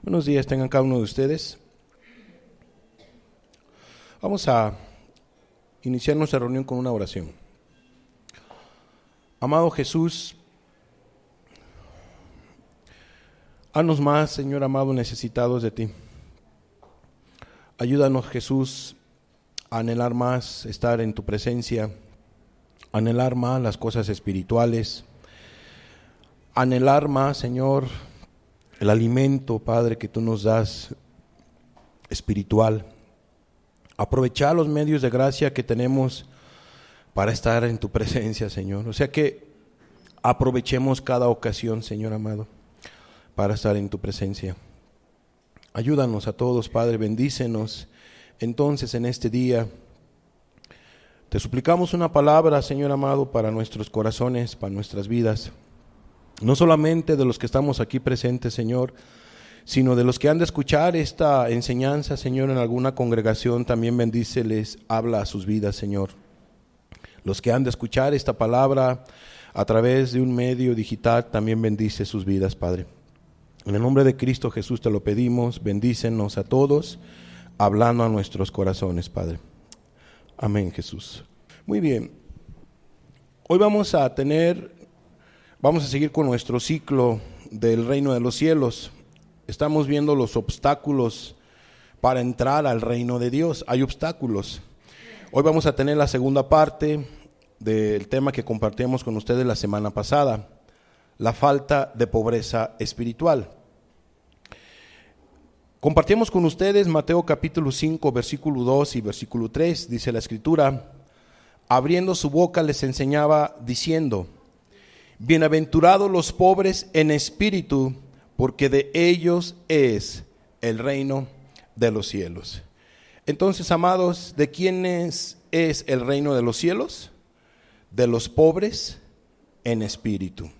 Buenos días tengan cada uno de ustedes. Vamos a iniciar nuestra reunión con una oración. Amado Jesús, haznos más, Señor amado, necesitados de ti. Ayúdanos, Jesús, a anhelar más estar en tu presencia, anhelar más las cosas espirituales, anhelar más, Señor, el alimento, Padre, que tú nos das espiritual. Aprovechar los medios de gracia que tenemos para estar en tu presencia, Señor. O sea que aprovechemos cada ocasión, Señor amado, para estar en tu presencia. Ayúdanos a todos, Padre, bendícenos. Entonces, en este día, te suplicamos una palabra, Señor amado, para nuestros corazones, para nuestras vidas. No solamente de los que estamos aquí presentes, Señor, sino de los que han de escuchar esta enseñanza, Señor, en alguna congregación. También bendíceles, habla a sus vidas, Señor. Los que han de escuchar esta palabra a través de un medio digital, también bendice sus vidas, Padre. En el nombre de Cristo Jesús te lo pedimos, bendícenos a todos, hablando a nuestros corazones, Padre. Amén, Jesús. Muy bien, hoy vamos a seguir con nuestro ciclo del reino de los cielos. Estamos viendo los obstáculos para entrar al reino de Dios. Hay obstáculos. Hoy vamos a tener la segunda parte del tema que compartimos con ustedes la semana pasada, la falta de pobreza espiritual. Compartimos con ustedes Mateo capítulo 5, versículo 2 y versículo 3, dice la Escritura: abriendo su boca les enseñaba diciendo: bienaventurados los pobres en espíritu, porque de ellos es el reino de los cielos. Entonces, amados, ¿de quiénes es el reino de los cielos? De los pobres en espíritu.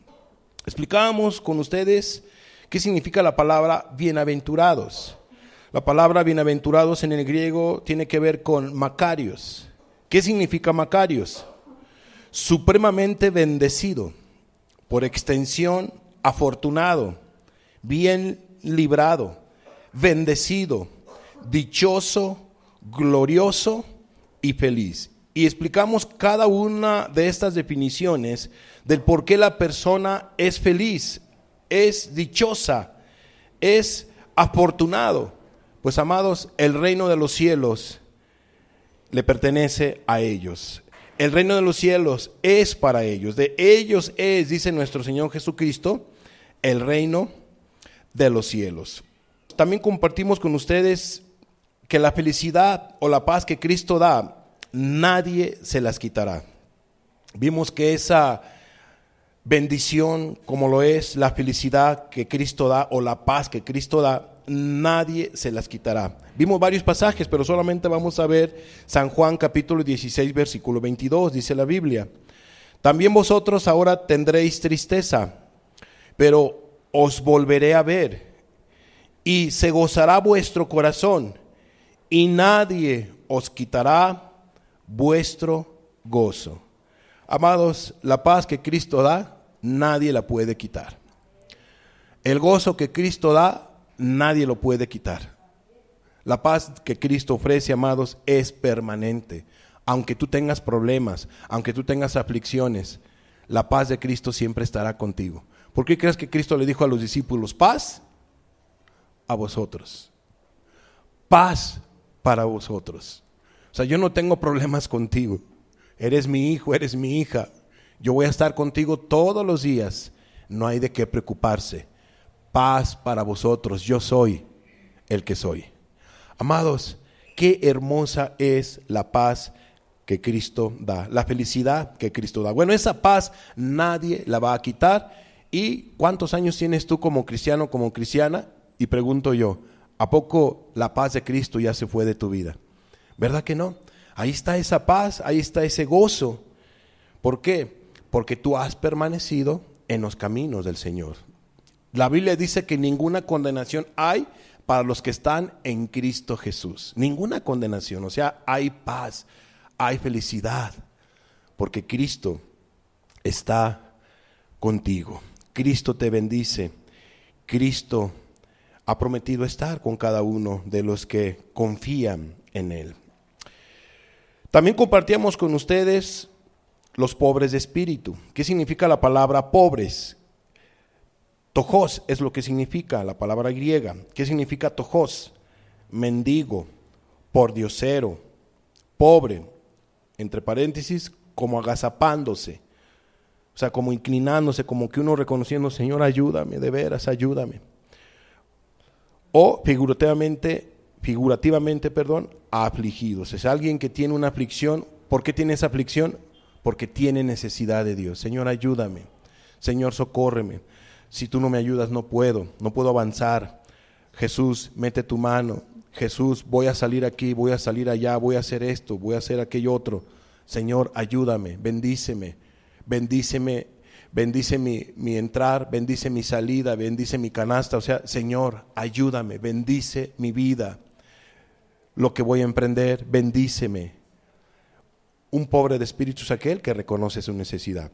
Explicábamos con ustedes qué significa la palabra bienaventurados. La palabra bienaventurados en el griego tiene que ver con Makarios. ¿Qué significa Makarios? Supremamente bendecido. Por extensión, afortunado, bien librado, bendecido, dichoso, glorioso y feliz. Y explicamos cada una de estas definiciones del por qué la persona es feliz, es dichosa, es afortunado. Pues, amados, el reino de los cielos le pertenece a ellos. El reino de los cielos es para ellos. De ellos es, dice nuestro Señor Jesucristo, el reino de los cielos. También compartimos con ustedes que la felicidad o la paz que Cristo da, nadie se las quitará. Vimos que esa bendición, como lo es la felicidad que Cristo da o la paz que Cristo da, nadie se las quitará. Vimos varios pasajes, pero solamente vamos a ver San Juan capítulo 16, versículo 22, dice la Biblia: también vosotros ahora tendréis tristeza, pero os volveré a ver, y se gozará vuestro corazón, y nadie os quitará vuestro gozo. Amados, la paz que Cristo da, nadie la puede quitar. El gozo que Cristo da, nadie lo puede quitar. La paz que Cristo ofrece, amados, es permanente. Aunque tú tengas problemas, aunque tú tengas aflicciones, la paz de Cristo siempre estará contigo. ¿Por qué crees que Cristo le dijo a los discípulos: paz a vosotros, paz para vosotros? O sea, yo no tengo problemas contigo. Eres mi hijo, eres mi hija. Yo voy a estar contigo todos los días. No hay de qué preocuparse. Paz para vosotros. Yo soy el que soy. Amados, qué hermosa es la paz que Cristo da, la felicidad que Cristo da. Bueno, esa paz nadie la va a quitar. ¿Y cuántos años tienes tú como cristiano, como cristiana? Y pregunto yo, ¿a poco la paz de Cristo ya se fue de tu vida? ¿Verdad que no? Ahí está esa paz, ahí está ese gozo. ¿Por qué? Porque tú has permanecido en los caminos del Señor. La Biblia dice que ninguna condenación hay para los que están en Cristo Jesús. Ninguna condenación, o sea, hay paz, hay felicidad, porque Cristo está contigo. Cristo te bendice, Cristo ha prometido estar con cada uno de los que confían en Él. También compartíamos con ustedes los pobres de espíritu. ¿Qué significa la palabra pobres? Tojos es lo que significa la palabra griega. ¿Qué significa tojos? Mendigo, pordiosero, pobre, entre paréntesis, como agazapándose, o sea, como inclinándose, como que uno reconociendo, Señor, ayúdame, de veras, ayúdame. O figurativamente, afligidos. Es alguien que tiene una aflicción. ¿Por qué tiene esa aflicción? Porque tiene necesidad de Dios. Señor, ayúdame. Señor, socórreme. Si tú no me ayudas, no puedo avanzar. Jesús, mete tu mano. Jesús, voy a salir aquí, voy a salir allá, voy a hacer esto, voy a hacer aquello otro. Señor, ayúdame, bendíceme, bendice mi entrar, bendice mi salida, bendice mi canasta. O sea, Señor, ayúdame, bendice mi vida, lo que voy a emprender, bendíceme. Un pobre de espíritu es aquel que reconoce su necesidad.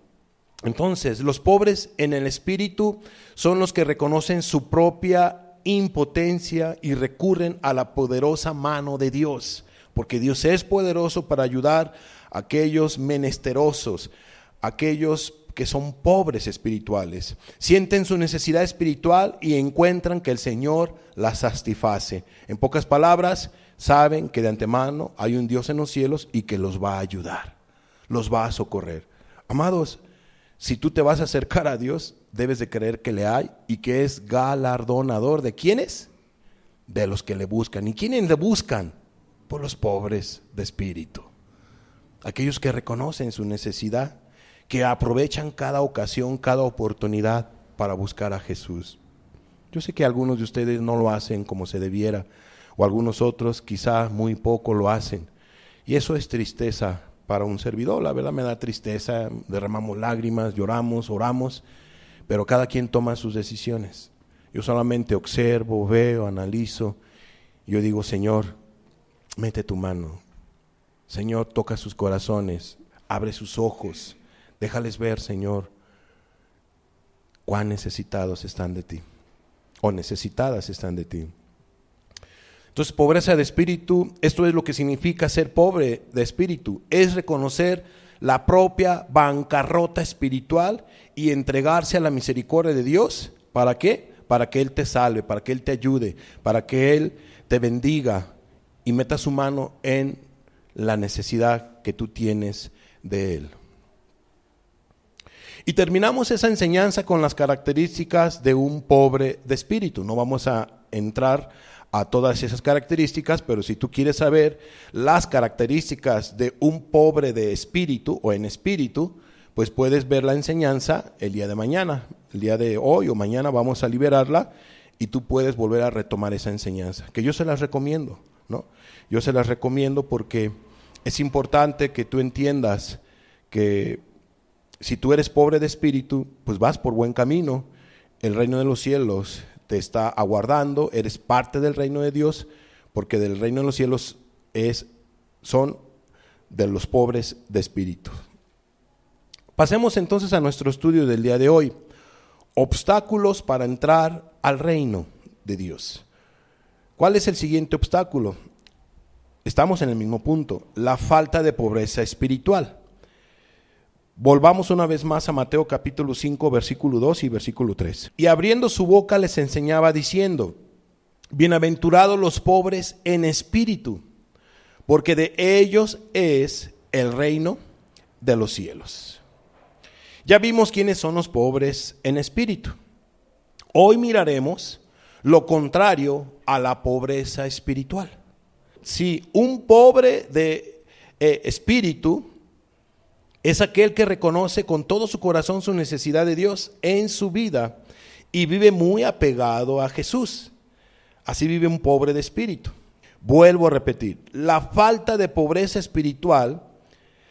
Entonces, los pobres en el espíritu son los que reconocen su propia impotencia y recurren a la poderosa mano de Dios, porque Dios es poderoso para ayudar a aquellos menesterosos, aquellos que son pobres espirituales. Sienten su necesidad espiritual y encuentran que el Señor las satisface. En pocas palabras, saben que de antemano hay un Dios en los cielos y que los va a ayudar, los va a socorrer. Amados, si tú te vas a acercar a Dios, debes de creer que le hay y que es galardonador de ¿quiénes? De los que le buscan. ¿Y quiénes le buscan? Por los pobres de espíritu. Aquellos que reconocen su necesidad, que aprovechan cada ocasión, cada oportunidad para buscar a Jesús. Yo sé que algunos de ustedes no lo hacen como se debiera, o algunos otros quizá muy poco lo hacen. Y eso es tristeza para un servidor, la verdad me da tristeza, derramamos lágrimas, lloramos, oramos, pero cada quien toma sus decisiones. Yo solamente observo, veo, analizo, yo digo, Señor, mete tu mano, Señor, toca sus corazones, abre sus ojos, déjales ver, Señor, cuán necesitados están de ti, o necesitadas están de ti. Entonces, pobreza de espíritu, esto es lo que significa ser pobre de espíritu, es reconocer la propia bancarrota espiritual y entregarse a la misericordia de Dios. ¿Para qué? Para que Él te salve, para que Él te ayude, para que Él te bendiga y meta su mano en la necesidad que tú tienes de Él. Y terminamos esa enseñanza con las características de un pobre de espíritu. No vamos a entrar a todas esas características, pero si tú quieres saber las características de un pobre de espíritu o en espíritu, pues puedes ver la enseñanza el día de mañana. El día de hoy o mañana vamos a liberarla y tú puedes volver a retomar esa enseñanza, que yo se las recomiendo, ¿no? Yo se las recomiendo porque es importante que tú entiendas que si tú eres pobre de espíritu, pues vas por buen camino. El reino de los cielos te está aguardando, eres parte del reino de Dios, porque del reino de los cielos son de los pobres de espíritu. Pasemos entonces a nuestro estudio del día de hoy. Obstáculos para entrar al reino de Dios. ¿Cuál es el siguiente obstáculo? Estamos en el mismo punto, la falta de pobreza espiritual. Volvamos una vez más a Mateo capítulo 5, versículo 2 y versículo 3. Y abriendo su boca les enseñaba diciendo, bienaventurados los pobres en espíritu, porque de ellos es el reino de los cielos. Ya vimos quiénes son los pobres en espíritu. Hoy miraremos lo contrario a la pobreza espiritual. Si un pobre de espíritu es aquel que reconoce con todo su corazón su necesidad de Dios en su vida y vive muy apegado a Jesús. Así vive un pobre de espíritu. Vuelvo a repetir, la falta de pobreza espiritual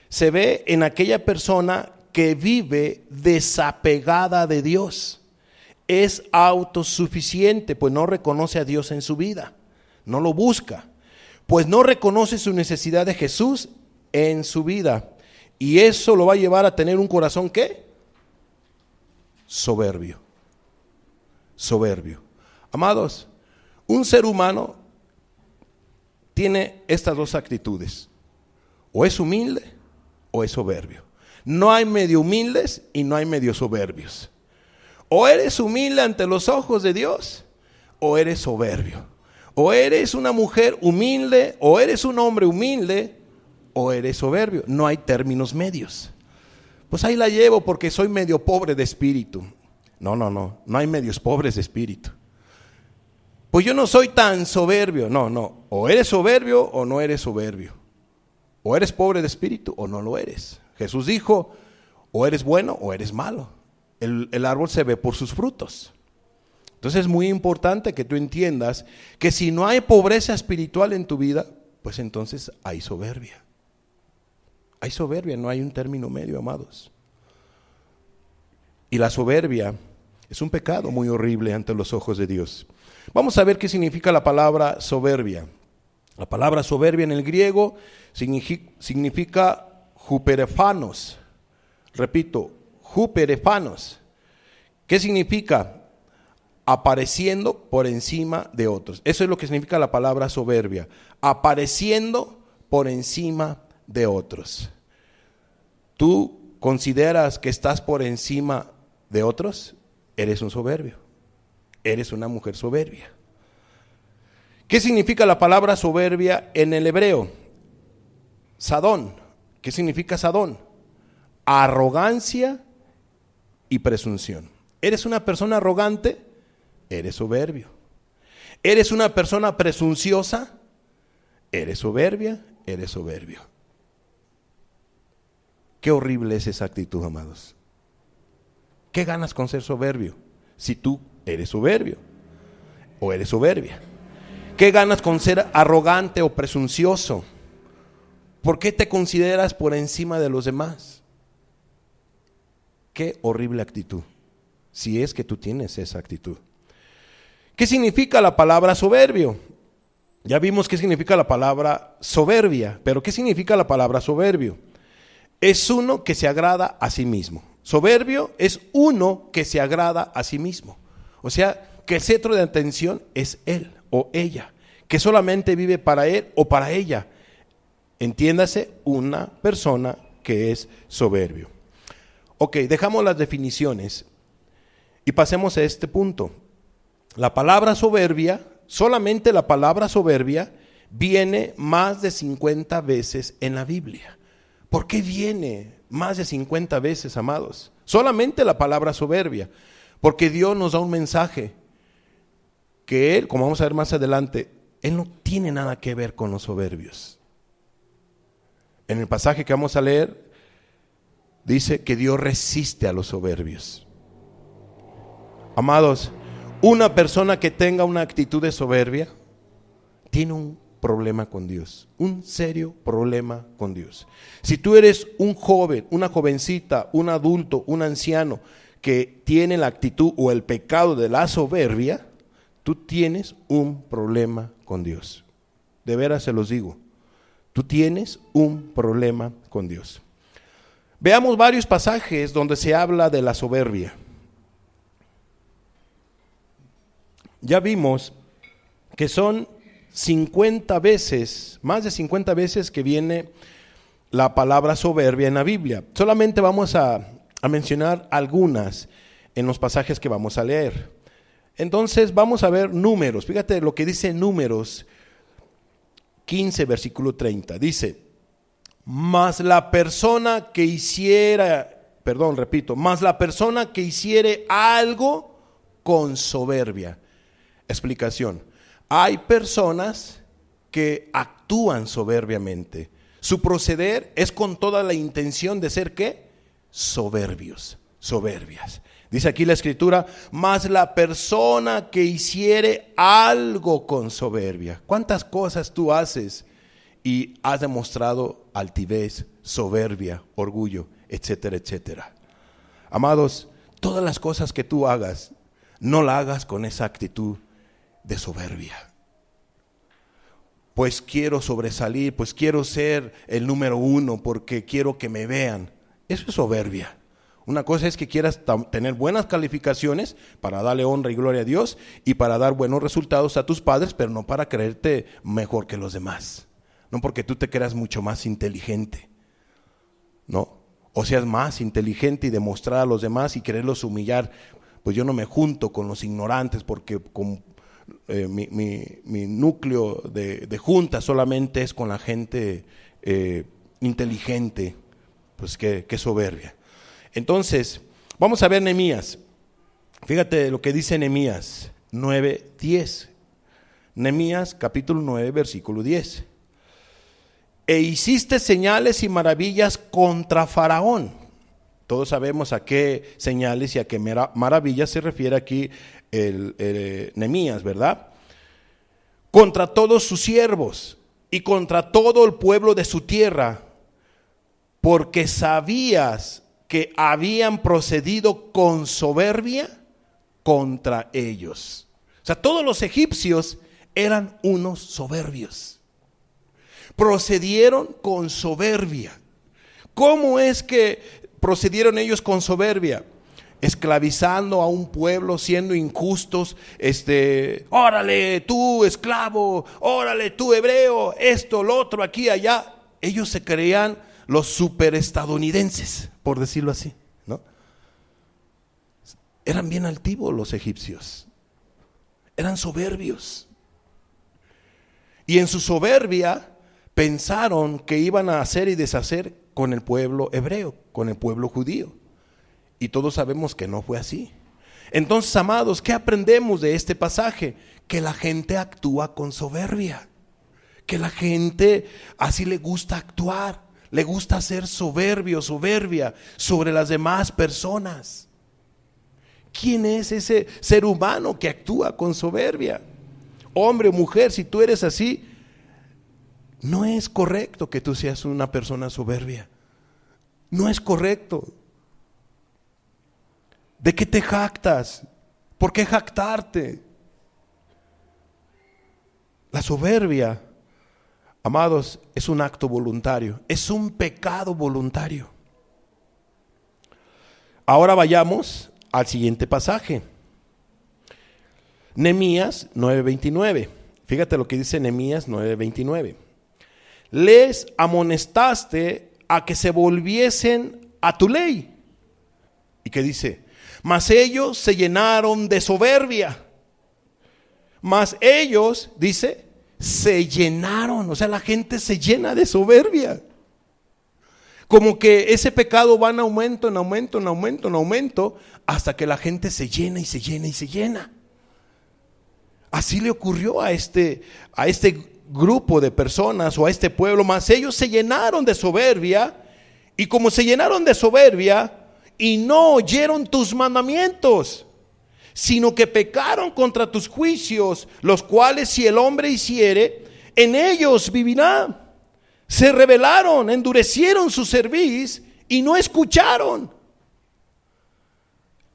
se ve en aquella persona que vive desapegada de Dios. Es autosuficiente, pues no reconoce a Dios en su vida, no lo busca, pues no reconoce su necesidad de Jesús en su vida. Y eso lo va a llevar a tener un corazón, ¿qué? Soberbio. Amados, Un ser humano tiene estas dos actitudes: o es humilde o es soberbio. No hay medio humildes y no hay medio soberbios. O eres humilde ante los ojos de Dios o eres soberbio. O eres una mujer humilde o eres un hombre humilde o eres soberbio. No hay términos medios. Pues ahí la llevo porque soy medio pobre de espíritu. No hay medios pobres de espíritu. Pues yo no soy tan soberbio. No, o eres soberbio o no eres soberbio. O eres pobre de espíritu o no lo eres. Jesús dijo, o eres bueno o eres malo. El árbol se ve por sus frutos. Entonces es muy importante que tú entiendas que si no hay pobreza espiritual en tu vida, pues entonces hay soberbia. Hay soberbia, no hay un término medio, amados. Y la soberbia es un pecado muy horrible ante los ojos de Dios. Vamos a ver qué significa la palabra soberbia. La palabra soberbia en el griego significa huperefanos. Repito, huperefanos. ¿Qué significa? Apareciendo por encima de otros. Eso es lo que significa la palabra soberbia. Apareciendo por encima de otros. ¿Tú consideras que estás por encima de otros? Eres un soberbio. Eres una mujer soberbia. ¿Qué significa la palabra soberbia en el hebreo? Sadón. ¿Qué significa sadón? Arrogancia y presunción. ¿Eres una persona arrogante? Eres soberbio. ¿Eres una persona presunciosa? Eres soberbia, eres soberbio. Qué horrible es esa actitud, amados. ¿Qué ganas con ser soberbio si tú eres soberbio o eres soberbia? ¿Qué ganas con ser arrogante o presuncioso? ¿Por qué te consideras por encima de los demás? Qué horrible actitud, si es que tú tienes esa actitud. ¿Qué significa la palabra soberbio? Ya vimos qué significa la palabra soberbia, pero ¿qué significa la palabra soberbio? Es uno que se agrada a sí mismo. Soberbio es uno que se agrada a sí mismo. O sea, que el centro de atención es él o ella, que solamente vive para él o para ella. Entiéndase, una persona que es soberbio. Ok, dejamos las definiciones y pasemos a este punto. La palabra soberbia, solamente la palabra soberbia, viene más de 50 veces en la Biblia. ¿Por qué viene más de 50 veces, amados? Solamente la palabra soberbia. Porque Dios nos da un mensaje que Él, como vamos a ver más adelante, Él no tiene nada que ver con los soberbios. En el pasaje que vamos a leer, dice que Dios resiste a los soberbios. Amados, una persona que tenga una actitud de soberbia tiene un problema con Dios, un serio problema con Dios. Si tú eres un joven, una jovencita, un adulto, un anciano que tiene la actitud o el pecado de la soberbia, tú tienes un problema con Dios. De veras se los digo, tú tienes un problema con Dios. Veamos varios pasajes donde se habla de la soberbia. Ya vimos que son 50 veces, más de 50 veces que viene la palabra soberbia en la Biblia. Solamente vamos a mencionar algunas en los pasajes que vamos a leer. Entonces vamos a ver Números. Fíjate lo que dice Números 15, versículo 30. Dice, mas la persona que hiciere algo con soberbia. Explicación. Hay personas que actúan soberbiamente. Su proceder es con toda la intención de ser ¿qué? Soberbios, soberbias. Dice aquí la escritura, mas la persona que hiciere algo con soberbia. ¿Cuántas cosas tú haces y has demostrado altivez, soberbia, orgullo, etcétera, etcétera? Amados, todas las cosas que tú hagas, no la hagas con esa actitud de soberbia. Pues quiero sobresalir, pues quiero ser el número uno porque quiero que me vean. Eso es soberbia. Una cosa es que quieras tener buenas calificaciones para darle honra y gloria a Dios y para dar buenos resultados a tus padres, pero no para creerte mejor que los demás. No porque tú te creas mucho más inteligente, ¿no? O seas más inteligente y demostrar a los demás y quererlos humillar. Pues yo no me junto con los ignorantes porque mi núcleo de junta solamente es con la gente inteligente. Pues qué soberbia. Entonces, vamos a ver Nehemías. Fíjate lo que dice Nehemías 9:10. Nehemías capítulo 9, versículo 10. E hiciste señales y maravillas contra Faraón. Todos sabemos a qué señales y a qué maravillas se refiere aquí Nehemías, ¿verdad? Contra todos sus siervos y contra todo el pueblo de su tierra, porque sabías que habían procedido con soberbia contra ellos. O sea, todos los egipcios eran unos soberbios. Procedieron con soberbia. ¿Cómo es que procedieron ellos con soberbia? Esclavizando a un pueblo, siendo injustos, órale tú esclavo, órale tú hebreo, esto, lo otro, aquí, allá. Ellos se creían los superestadounidenses, por decirlo así, ¿no? Eran bien altivos los egipcios, eran soberbios. Y en su soberbia pensaron que iban a hacer y deshacer con el pueblo hebreo, con el pueblo judío. Y todos sabemos que no fue así. Entonces, amados, ¿qué aprendemos de este pasaje? Que la gente actúa con soberbia. Que la gente así le gusta actuar. Le gusta ser soberbia sobre las demás personas. ¿Quién es ese ser humano que actúa con soberbia? Hombre o mujer, si tú eres así, no es correcto que tú seas una persona soberbia. No es correcto. ¿De qué te jactas? ¿Por qué jactarte? La soberbia, amados, es un acto voluntario, es un pecado voluntario. Ahora vayamos al siguiente pasaje. Nehemías 9:29. Fíjate lo que dice Nehemías 9:29. Les amonestaste a que se volviesen a tu ley. ¿Y qué dice? Mas ellos se llenaron de soberbia. Mas ellos, dice, se llenaron. O sea, la gente se llena de soberbia. Como que ese pecado va en aumento, en aumento, en aumento, en aumento, hasta que la gente se llena y se llena y se llena. Así le ocurrió a este grupo de personas o a este pueblo, mas ellos se llenaron de soberbia, y como se llenaron de soberbia y no oyeron tus mandamientos, sino que pecaron contra tus juicios, los cuales si el hombre hiciere, en ellos vivirá. Se rebelaron, endurecieron su cerviz y no escucharon.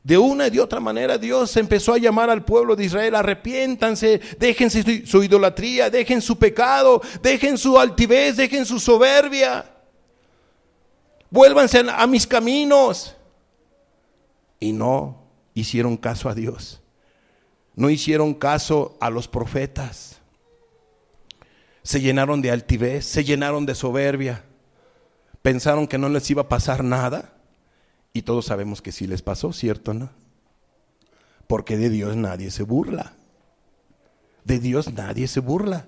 De una y de otra manera Dios empezó a llamar al pueblo de Israel: arrepiéntanse, déjense su idolatría, dejen su pecado, dejen su altivez, dejen su soberbia, vuélvanse a mis caminos. Y no hicieron caso a Dios, no hicieron caso a los profetas. Se llenaron de altivez, se llenaron de soberbia, pensaron que no les iba a pasar nada. Y todos sabemos que sí les pasó, ¿cierto, no? Porque de Dios nadie se burla. De Dios nadie se burla.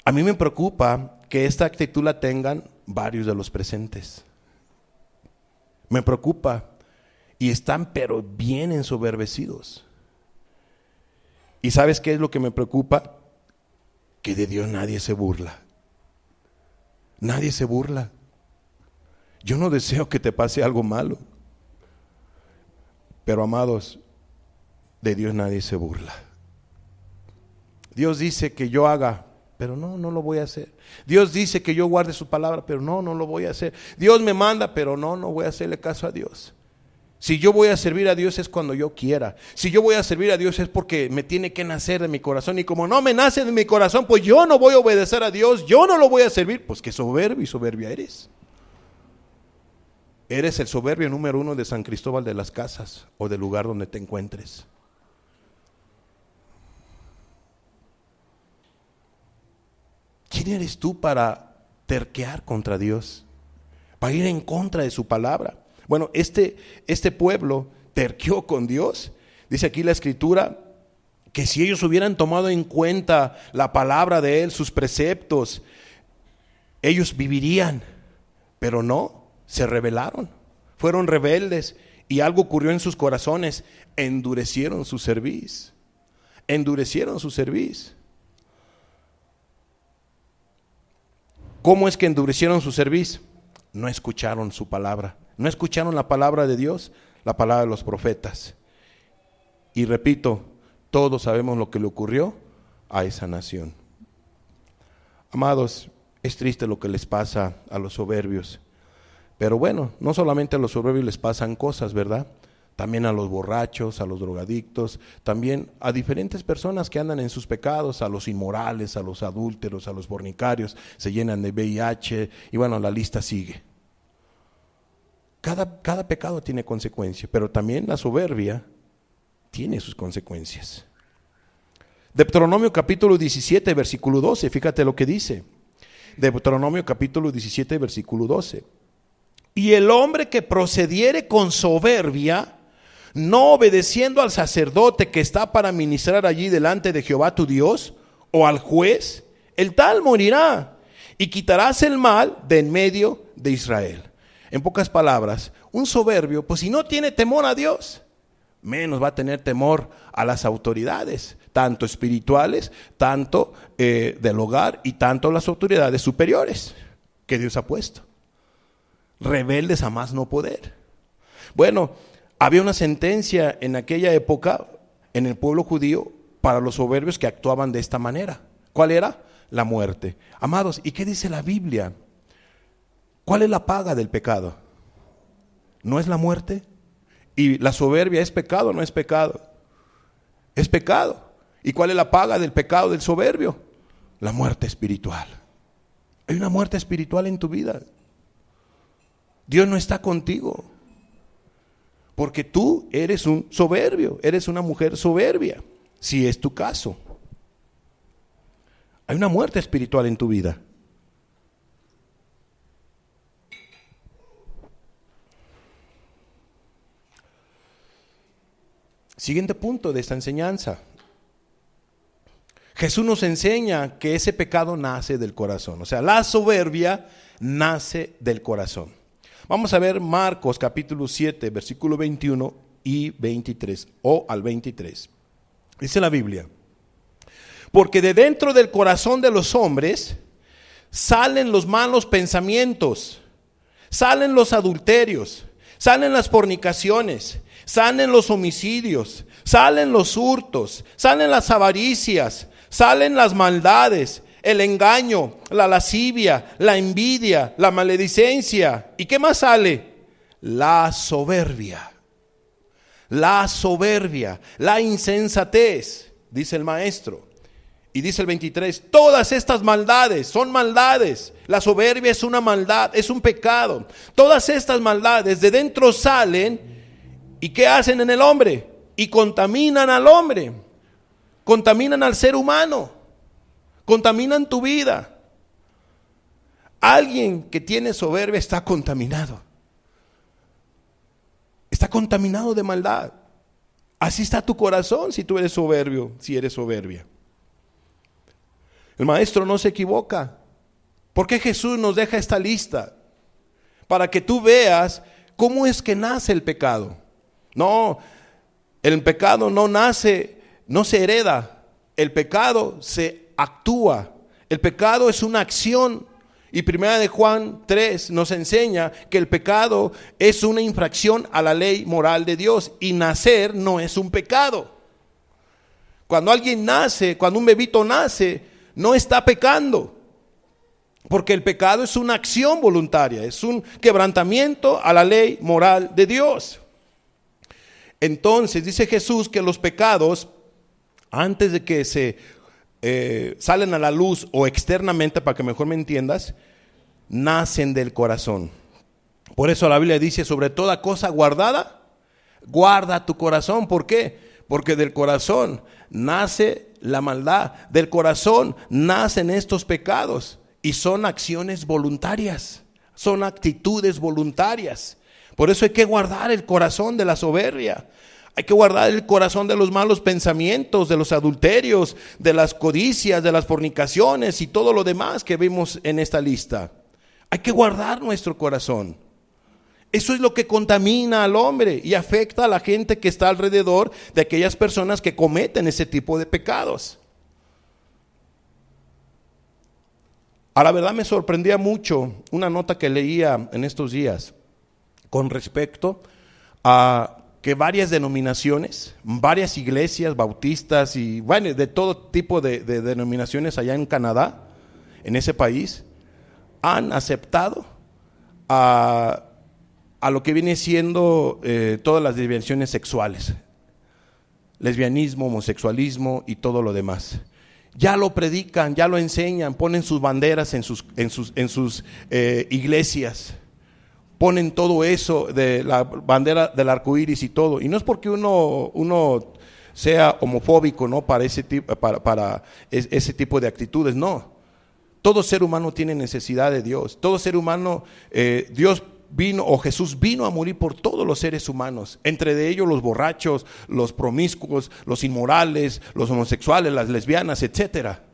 A mí me preocupa que esta actitud la tengan varios de los presentes. Me preocupa. Y están pero bien ensoberbecidos. ¿Y sabes qué es lo que me preocupa? Que de Dios nadie se burla. Nadie se burla. Yo no deseo que te pase algo malo, pero amados, de Dios nadie se burla. Dios dice que yo haga, pero no lo voy a hacer. Dios dice que yo guarde su palabra, pero no lo voy a hacer. Dios me manda, pero no voy a hacerle caso a Dios. Si yo voy a servir a Dios es cuando yo quiera. Si yo voy a servir a Dios es porque me tiene que nacer de mi corazón. Y como no me nace de mi corazón, pues yo no voy a obedecer a Dios, yo no lo voy a servir. Pues qué soberbio y soberbia eres. Eres el soberbio número 1 de San Cristóbal de las Casas o del lugar donde te encuentres. ¿Quién eres tú para terquear contra Dios? Para ir en contra de su palabra. Bueno, este pueblo terqueó con Dios. Dice aquí la Escritura que si ellos hubieran tomado en cuenta la palabra de Él, sus preceptos, ellos vivirían. Pero no, se rebelaron. Fueron rebeldes y algo ocurrió en sus corazones. Endurecieron su cerviz. Endurecieron su cerviz. ¿Cómo es que endurecieron su cerviz? No escucharon su palabra. No escucharon la palabra de Dios, la palabra de los profetas. Y repito, todos sabemos lo que le ocurrió a esa nación. Amados, es triste lo que les pasa a los soberbios. Pero bueno, no solamente a los soberbios les pasan cosas, ¿verdad? También a los borrachos, a los drogadictos, también a diferentes personas que andan en sus pecados, a los inmorales, a los adúlteros, a los fornicarios, se llenan de VIH y bueno, la lista sigue. Cada pecado tiene consecuencias, pero también la soberbia tiene sus consecuencias. Deuteronomio capítulo 17, versículo 12, fíjate lo que dice. Deuteronomio capítulo 17, versículo 12. Y el hombre que procediere con soberbia, no obedeciendo al sacerdote que está para ministrar allí delante de Jehová tu Dios, o al juez, el tal morirá, y quitarás el mal de en medio de Israel. En pocas palabras, un soberbio, pues si no tiene temor a Dios, menos va a tener temor a las autoridades, tanto espirituales, tanto del hogar y tanto las autoridades superiores que Dios ha puesto. Rebeldes a más no poder. Bueno, había una sentencia en aquella época en el pueblo judío para los soberbios que actuaban de esta manera. ¿Cuál era? La muerte. Amados, ¿y qué dice la Biblia? ¿Cuál es la paga del pecado? ¿No es la muerte? ¿Y la soberbia es pecado o no es pecado? Es pecado. ¿Y cuál es la paga del pecado del soberbio? La muerte espiritual. Hay una muerte espiritual en tu vida. Dios no está contigo. Porque tú eres un soberbio, eres una mujer soberbia, si es tu caso. Hay una muerte espiritual en tu vida. Siguiente punto de esta enseñanza. Jesús nos enseña que ese pecado nace del corazón. O sea, la soberbia nace del corazón. Vamos a ver Marcos capítulo 7, versículo 21 y 23, o al 23. Dice la Biblia: porque de dentro del corazón de los hombres salen los malos pensamientos, salen los adulterios, salen las fornicaciones, salen los homicidios, salen los hurtos, salen las avaricias, salen las maldades, el engaño, la lascivia, la envidia, la maledicencia. ¿Y qué más sale? La soberbia, la insensatez, dice el maestro. Y dice el 23, todas estas maldades son maldades. La soberbia es una maldad, es un pecado. Todas estas maldades de dentro salen. ¿Y qué hacen en el hombre? Y contaminan al hombre, contaminan al ser humano, contaminan tu vida. Alguien que tiene soberbia está contaminado. Está contaminado de maldad. Así está tu corazón si tú eres soberbio, si eres soberbia. El maestro no se equivoca. ¿Por qué Jesús nos deja esta lista? Para que tú veas cómo es que nace el pecado. No, el pecado no nace, no se hereda. El pecado se actúa. El pecado es una acción. Y primera de Juan 3 nos enseña que el pecado es una infracción a la ley moral de Dios. Y nacer no es un pecado. Cuando alguien nace, cuando un bebito nace, no está pecando. Porque el pecado es una acción voluntaria, es un quebrantamiento a la ley moral de Dios. Entonces dice Jesús que los pecados, antes de que se salen a la luz o externamente, para que mejor me entiendas, nacen del corazón. Por eso la Biblia dice, sobre toda cosa guardada, guarda tu corazón. ¿Por qué? Porque del corazón nace la maldad, del corazón nacen estos pecados y son acciones voluntarias, son actitudes voluntarias. Por eso hay que guardar el corazón de la soberbia. Hay que guardar el corazón de los malos pensamientos, de los adulterios, de las codicias, de las fornicaciones y todo lo demás que vimos en esta lista. Hay que guardar nuestro corazón. Eso es lo que contamina al hombre y afecta a la gente que está alrededor de aquellas personas que cometen ese tipo de pecados. A la verdad me sorprendía mucho una nota que leía en estos días con respecto a que varias denominaciones, varias iglesias bautistas y bueno, de todo tipo de denominaciones allá en Canadá, en ese país, han aceptado a lo que viene siendo todas las desviaciones sexuales, lesbianismo, homosexualismo y todo lo demás. Ya lo predican, ya lo enseñan, ponen sus banderas en sus iglesias. Ponen todo eso de la bandera del arco iris y todo. Y no es porque uno sea homofóbico, ¿no? Para ese tipo de actitudes, no. Todo ser humano tiene necesidad de Dios. Todo ser humano, Dios vino, o Jesús vino a morir por todos los seres humanos. Entre de ellos los borrachos, los promiscuos, los inmorales, los homosexuales, las lesbianas, etcétera.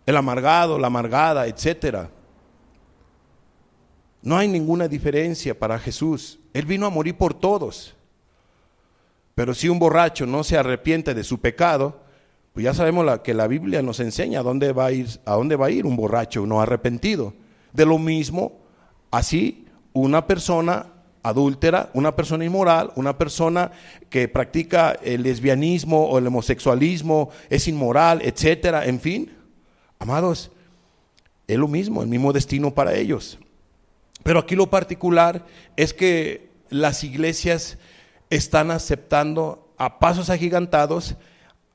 El amargado, la amargada, etcétera. No hay ninguna diferencia para Jesús. Él vino a morir por todos. Pero si un borracho no se arrepiente de su pecado, pues ya sabemos que la Biblia nos enseña a dónde va a ir un borracho no arrepentido. De lo mismo, así una persona adúltera, una persona inmoral, una persona que practica el lesbianismo o el homosexualismo, es inmoral, etcétera, en fin, amados, es lo mismo, el mismo destino para ellos. Pero aquí lo particular es que las iglesias están aceptando a pasos agigantados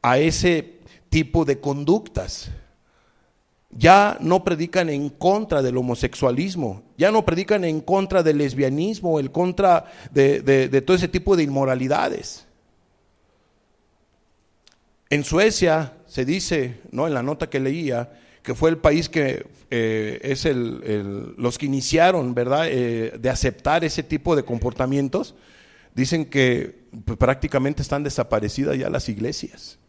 a ese tipo de conductas. Ya no predican en contra del homosexualismo, ya no predican en contra del lesbianismo, en contra de todo ese tipo de inmoralidades. En Suecia se dice, ¿no?, en la nota que leía, que fue el país que es los que iniciaron, ¿verdad?, de aceptar ese tipo de comportamientos. Dicen que prácticamente están desaparecidas ya las iglesias,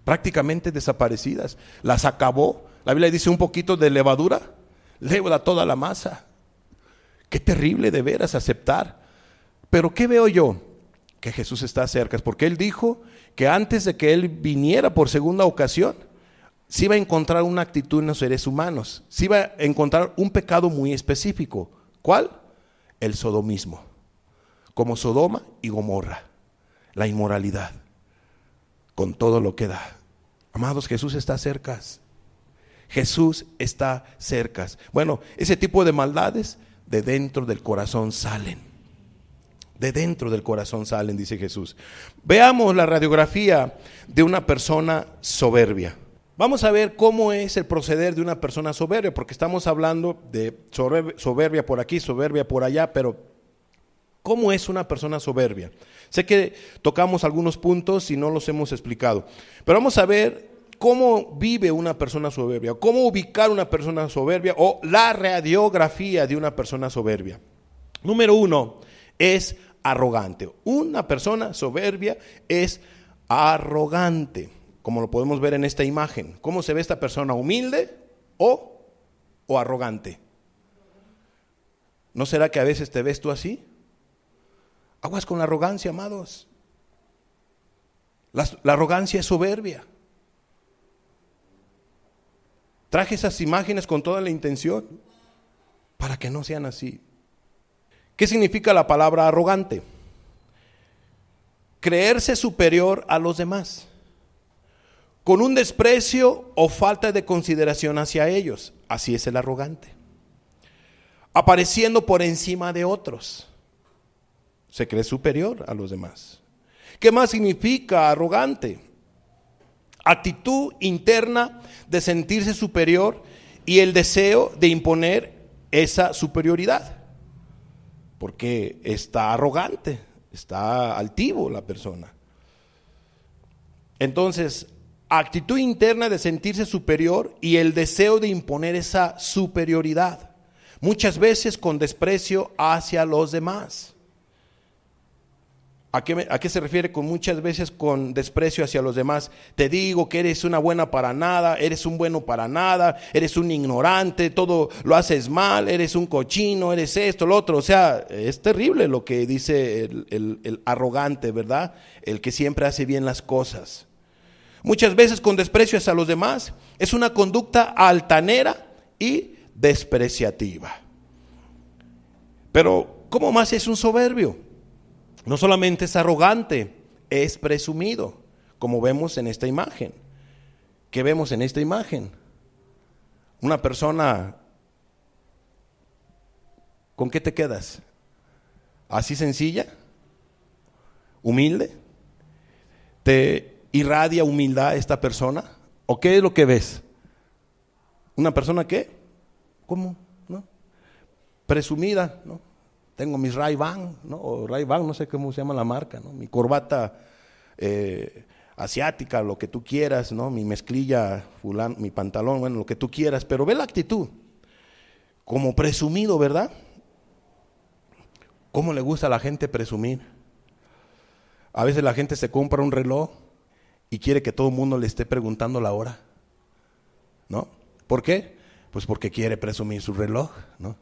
prácticamente desaparecidas, las acabó. La Biblia dice un poquito de levadura, leuda toda la masa. Qué terrible de veras aceptar. Pero ¿qué veo yo? Que Jesús está cerca, porque Él dijo que antes de que Él viniera por segunda ocasión, sí iba a encontrar una actitud en los seres humanos, sí iba a encontrar un pecado muy específico. ¿Cuál? El sodomismo, como Sodoma y Gomorra, la inmoralidad, con todo lo que da. Amados, Jesús está cerca. Jesús está cerca. Bueno, ese tipo de maldades de dentro del corazón salen. De dentro del corazón salen, dice Jesús. Veamos la radiografía de una persona soberbia. Vamos a ver cómo es el proceder de una persona soberbia, porque estamos hablando de soberbia por aquí, soberbia por allá, pero ¿cómo es una persona soberbia? Sé que tocamos algunos puntos y no los hemos explicado, pero vamos a ver cómo vive una persona soberbia, cómo ubicar una persona soberbia o la radiografía de una persona soberbia. Número 1 es arrogante. Una persona soberbia es arrogante, como lo podemos ver en esta imagen. ¿Cómo se ve esta persona? ¿Humilde o arrogante? ¿No será que a veces te ves tú así? Aguas con la arrogancia, amados. La arrogancia es soberbia. Traje esas imágenes con toda la intención para que no sean así. ¿Qué significa la palabra arrogante? Creerse superior a los demás, con un desprecio o falta de consideración hacia ellos. Así es el arrogante. Apareciendo por encima de otros. Se cree superior a los demás. ¿Qué más significa arrogante? Actitud interna de sentirse superior y el deseo de imponer esa superioridad, porque está arrogante, está altivo la persona. Entonces, actitud interna de sentirse superior y el deseo de imponer esa superioridad, muchas veces con desprecio hacia los demás. ¿A qué se refiere con muchas veces con desprecio hacia los demás? Te digo que eres una buena para nada, eres un bueno para nada, eres un ignorante, todo lo haces mal, eres un cochino, eres esto, lo otro. O sea, es terrible lo que dice el arrogante, ¿verdad? El que siempre hace bien las cosas. Muchas veces con desprecio hacia los demás, es una conducta altanera y despreciativa. Pero, ¿cómo más es un soberbio? No solamente es arrogante, es presumido, como vemos en esta imagen. ¿Qué vemos en esta imagen? Una persona, ¿con qué te quedas? ¿Así sencilla? ¿Humilde? ¿Te irradia humildad esta persona? ¿O qué es lo que ves? ¿Una persona qué? ¿Cómo? ¿No? Presumida, ¿no? Tengo mis Ray-Ban, ¿no? O Ray-Ban, no sé cómo se llama la marca, ¿no? Mi corbata asiática, lo que tú quieras, ¿no? Mi mezclilla, fulano, mi pantalón, bueno, lo que tú quieras, pero ve la actitud, como presumido, ¿verdad? ¿Cómo le gusta a la gente presumir? A veces la gente se compra un reloj y quiere que todo el mundo le esté preguntando la hora, ¿no? ¿Por qué? Pues porque quiere presumir su reloj, ¿no?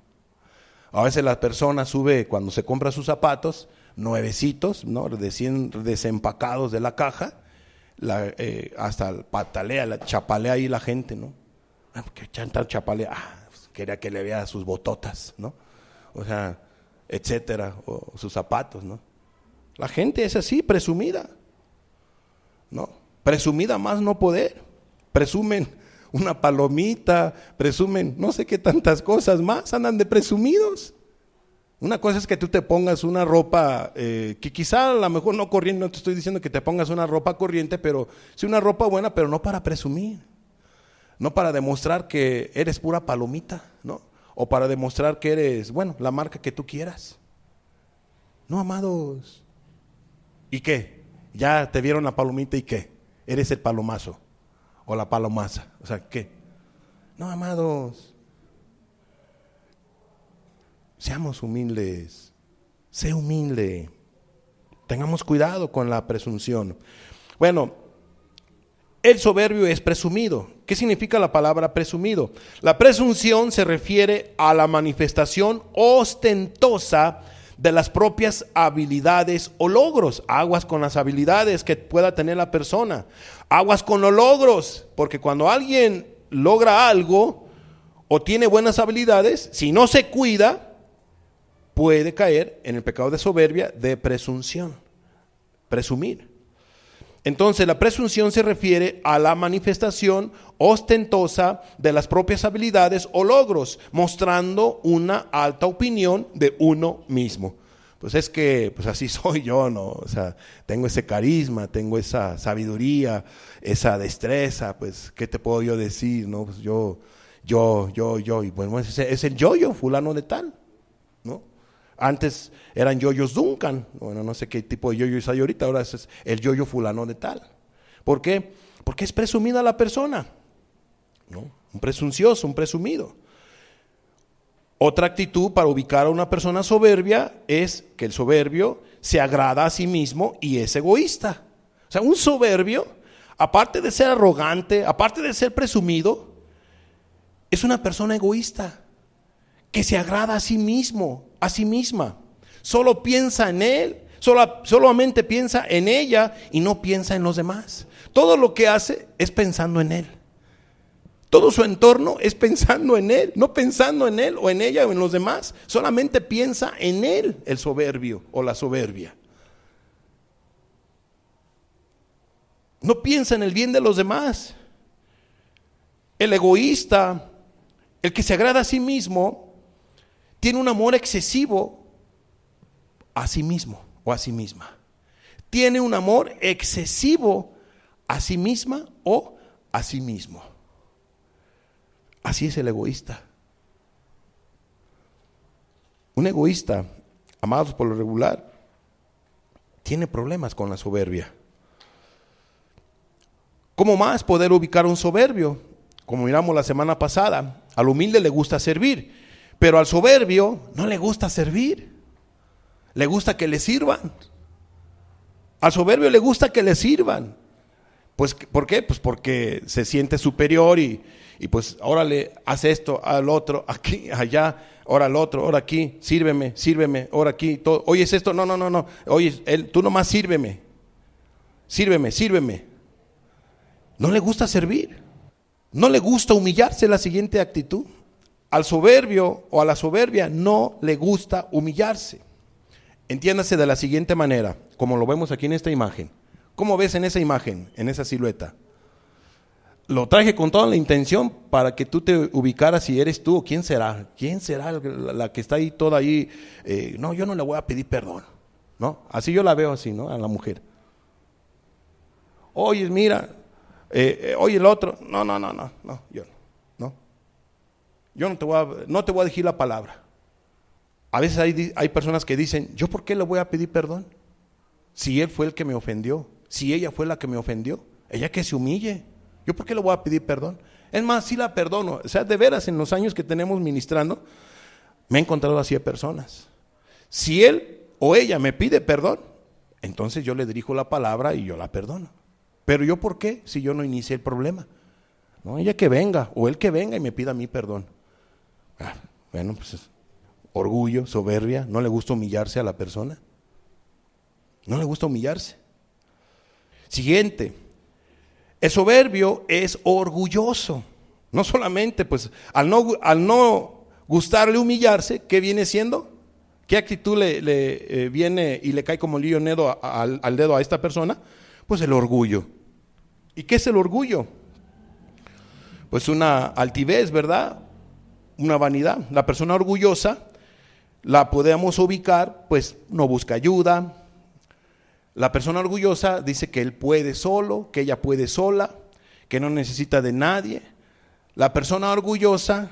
A veces la persona sube, cuando se compra sus zapatos, nuevecitos, ¿no? Recién desempacados de la caja, hasta patalea, chapalea ahí la gente, ¿no? ¿Qué chanta chapalea? Pues quería que le vea sus bototas, ¿no? O sea, etcétera, o sus zapatos, ¿no? La gente es así, presumida, ¿no? Presumida más no poder, presumen una palomita, presumen no sé qué tantas cosas más, andan de presumidos. Una cosa es que tú te pongas una ropa que quizá a lo mejor no corriente, no te estoy diciendo que te pongas una ropa corriente, pero sí una ropa buena, pero no para presumir, no para demostrar que eres pura palomita, ¿no? O para demostrar que eres, bueno, la marca que tú quieras. No, amados. ¿Y qué? Ya te vieron la palomita y qué? Eres el palomazo o la palomaza. O sea, ¿qué? No, amados. Seamos humildes. Sé humilde. Tengamos cuidado con la presunción. Bueno, el soberbio es presumido. ¿Qué significa la palabra presumido? La presunción se refiere a la manifestación ostentosa de las propias habilidades o logros. Aguas con las habilidades que pueda tener la persona. Aguas con los logros, porque cuando alguien logra algo o tiene buenas habilidades, si no se cuida, puede caer en el pecado de soberbia, de presunción, presumir. Entonces la presunción se refiere a la manifestación ostentosa de las propias habilidades o logros, mostrando una alta opinión de uno mismo. Pues es que pues así soy yo, ¿no? O sea, tengo ese carisma, tengo esa sabiduría, esa destreza, pues ¿qué te puedo yo decir, no? Pues yo, y bueno, es el yo, fulano de tal, ¿no? Antes eran yoyos Duncan, bueno, no sé qué tipo de yoyos hay ahorita, ahora es el yoyo fulano de tal. ¿Por qué? Porque es presumida la persona, ¿no? Un presuncioso, un presumido. Otra actitud para ubicar a una persona soberbia es que el soberbio se agrada a sí mismo y es egoísta. O sea, un soberbio, aparte de ser arrogante, aparte de ser presumido, es una persona egoísta que se agrada a sí mismo, a sí misma. Solo piensa en él, solamente piensa en ella y no piensa en los demás. Todo lo que hace es pensando en él. Todo su entorno es pensando en él, no pensando en él o en ella o en los demás. Solamente piensa en él el soberbio o la soberbia. No piensa en el bien de los demás. El egoísta, el que se agrada a sí mismo, tiene un amor excesivo a sí mismo o a sí misma. Tiene un amor excesivo a sí misma o a sí mismo. Así es el egoísta. Un egoísta, amados, por lo regular, tiene problemas con la soberbia. ¿Cómo más poder ubicar a un soberbio? Como miramos la semana pasada, al humilde le gusta servir, pero al soberbio no le gusta servir, le gusta que le sirvan. Al soberbio le gusta que le sirvan. Pues, ¿por qué? Pues porque se siente superior y pues ahora le hace esto, al otro, aquí, allá, ahora al otro, ahora aquí, sírveme, ahora aquí, todo. Oye, es esto, no, oye, tú nomás sírveme. No le gusta servir, no le gusta humillarse. La siguiente actitud, al soberbio o a la soberbia no le gusta humillarse. Entiéndase de la siguiente manera, como lo vemos aquí en esta imagen. ¿Cómo ves en esa imagen, en esa silueta? Lo traje con toda la intención para que tú te ubicaras si eres tú o quién será. ¿Quién será la que está ahí toda ahí? No, yo no le voy a pedir perdón, ¿no? Así yo la veo así, ¿no? A la mujer. Oye, mira, oye el otro. No, yo no. Yo no te voy a decir la palabra. A veces hay personas que dicen, ¿yo por qué le voy a pedir perdón? Si él fue el que me ofendió, si ella fue la que me ofendió, ella que se humille. ¿Yo por qué le voy a pedir perdón? Es más, sí la perdono. O sea, de veras, en los años que tenemos ministrando, me he encontrado así de personas. Si él o ella me pide perdón, entonces yo le dirijo la palabra y yo la perdono. Pero ¿yo por qué? Si yo no inicié el problema. No, ella que venga, o él que venga y me pida a mí perdón. Bueno, pues orgullo, soberbia, no le gusta humillarse a la persona. No le gusta humillarse. Siguiente, el soberbio es orgulloso. No solamente, pues, al no gustarle humillarse, ¿qué viene siendo? ¿Qué actitud le viene y le cae como lío al dedo a esta persona? Pues el orgullo. ¿Y qué es el orgullo? Pues una altivez, ¿verdad? Una vanidad. La persona orgullosa la podemos ubicar, pues no busca ayuda. La persona orgullosa dice que él puede solo, que ella puede sola, que no necesita de nadie. La persona orgullosa,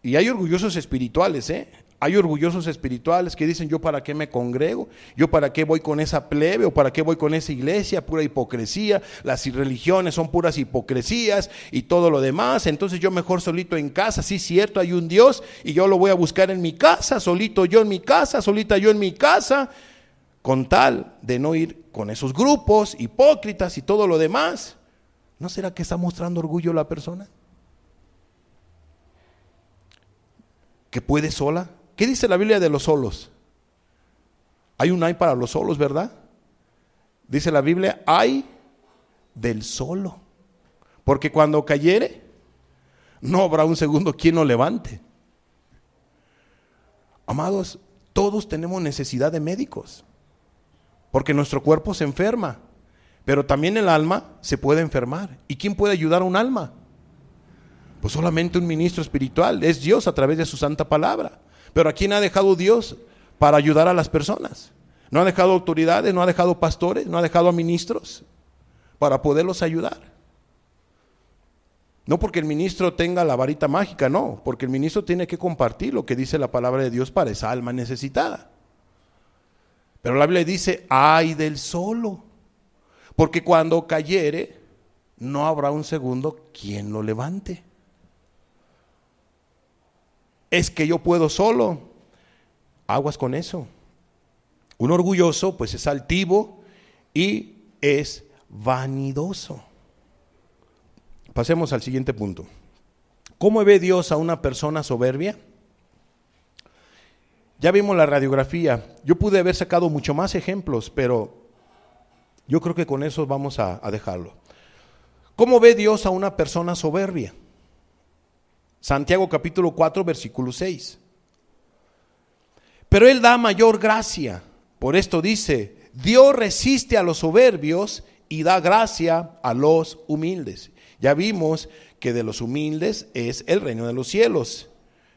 y hay orgullosos espirituales, hay orgullosos espirituales que dicen, yo para qué me congrego, yo para qué voy con esa plebe o para qué voy con esa iglesia, pura hipocresía, las religiones son puras hipocresías y todo lo demás, entonces yo mejor solito en casa, sí cierto, hay un Dios y yo lo voy a buscar en mi casa, solito yo en mi casa, solita yo en mi casa, con tal de no ir con esos grupos hipócritas y todo lo demás. ¿No será que está mostrando orgullo la persona? ¿Que puede sola? ¿Qué dice la Biblia de los solos? Hay un ay para los solos, ¿verdad? Dice la Biblia, ay del solo. Porque cuando cayere, no habrá un segundo quien lo levante. Amados, todos tenemos necesidad de médicos. Porque nuestro cuerpo se enferma. Pero también el alma se puede enfermar. ¿Y quién puede ayudar a un alma? Pues solamente un ministro espiritual. Es Dios a través de su santa palabra. Pero ¿a quién ha dejado Dios para ayudar a las personas? ¿No ha dejado autoridades? ¿No ha dejado pastores? ¿No ha dejado a ministros para poderlos ayudar? No porque el ministro tenga la varita mágica, no. Porque el ministro tiene que compartir lo que dice la palabra de Dios para esa alma necesitada. Pero la Biblia dice, ay del solo. Porque cuando cayere, no habrá un segundo quien lo levante. Es que yo puedo solo. Aguas con eso. Un orgulloso pues es altivo y es vanidoso. Pasemos al siguiente punto. ¿Cómo ve Dios a una persona soberbia? Ya vimos la radiografía. Yo pude haber sacado mucho más ejemplos, pero yo creo que con eso vamos a dejarlo. ¿Cómo ve Dios a una persona soberbia? Santiago capítulo 4, versículo 6. Pero Él da mayor gracia. Por esto dice, Dios resiste a los soberbios y da gracia a los humildes. Ya vimos que de los humildes es el reino de los cielos.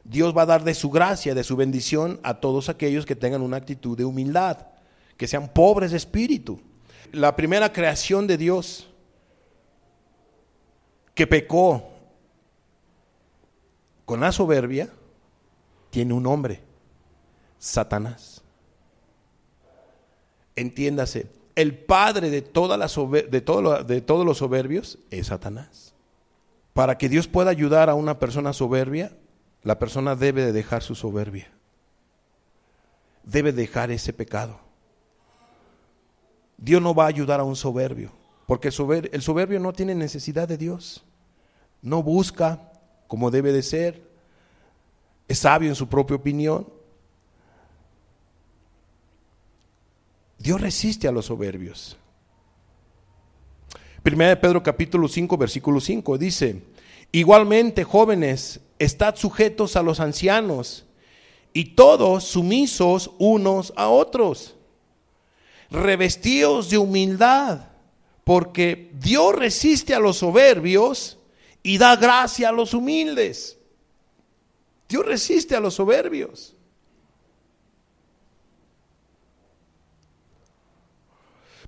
Dios va a dar de su gracia, de su bendición a todos aquellos que tengan una actitud de humildad, que sean pobres de espíritu. La primera creación de Dios que pecó con la soberbia tiene un nombre. Satanás. Entiéndase, el padre de todos los soberbios es Satanás. Para que Dios pueda ayudar a una persona soberbia, la persona debe de dejar su soberbia. Debe dejar ese pecado. Dios no va a ayudar a un soberbio, porque el soberbio no tiene necesidad de Dios. No busca como debe de ser. Es sabio en su propia opinión. Dios resiste a los soberbios. 1 Pedro capítulo 5 versículo 5 dice: igualmente, jóvenes, estad sujetos a los ancianos y todos sumisos unos a otros. Revestíos de humildad, porque Dios resiste a los soberbios y da gracia a los humildes. Dios resiste a los soberbios.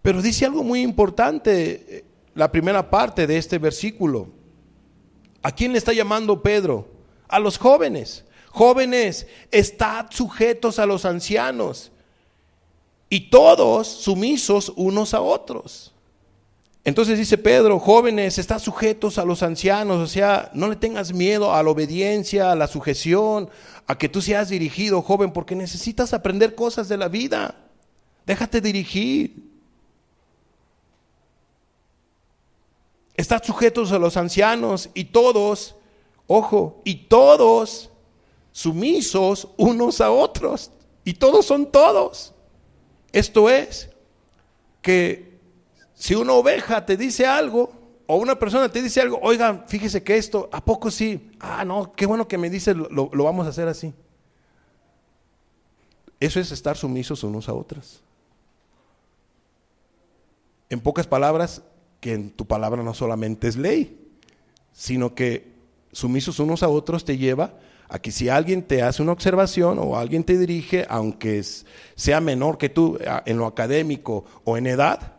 Pero dice algo muy importante, la primera parte de este versículo. ¿A quién le está llamando Pedro? A los jóvenes. Jóvenes, estad sujetos a los ancianos y todos sumisos unos a otros. Entonces dice Pedro: jóvenes, estad sujetos a los ancianos. O sea, no le tengas miedo a la obediencia, a la sujeción, a que tú seas dirigido, joven, porque necesitas aprender cosas de la vida. Déjate dirigir. Estad sujetos a los ancianos y todos, ojo, y todos sumisos unos a otros. Y todos son todos. Esto es, que si una oveja te dice algo, o una persona te dice algo: oigan, fíjese que esto, ¿a poco sí? Ah, no, qué bueno que me dice, lo vamos a hacer así. Eso es estar sumisos unos a otros. En pocas palabras, que en tu palabra no solamente es ley, sino que sumisos unos a otros te lleva a que si alguien te hace una observación o alguien te dirige, aunque sea menor que tú en lo académico o en edad,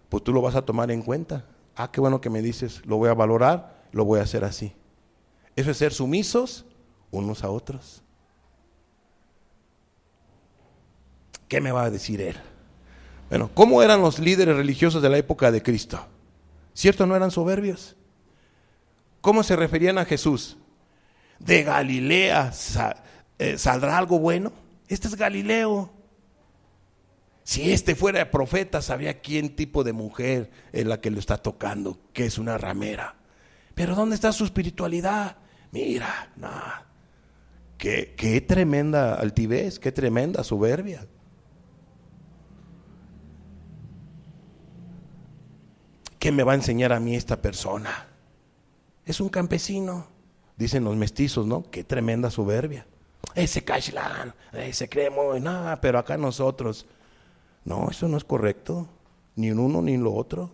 pues tú lo vas a tomar en cuenta. Ah, qué bueno que me dices, lo voy a valorar, lo voy a hacer así. Eso es ser sumisos unos a otros. ¿Qué me va a decir él? Bueno, ¿cómo eran los líderes religiosos de la época de Cristo? ¿Cierto? ¿No eran soberbios? ¿Cómo se referían a Jesús? De Galilea saldrá algo bueno. Este es Galileo. Si este fuera profeta, sabría quién tipo de mujer es la que lo está tocando, que es una ramera. Pero ¿dónde está su espiritualidad? Mira, qué tremenda altivez, qué tremenda soberbia. ¿Qué me va a enseñar a mí esta persona? Es un campesino, dicen los mestizos, ¿no? Qué tremenda soberbia. Ese cachlán, se cree muy, nada, pero acá nosotros. No, eso no es correcto, ni en uno ni en lo otro.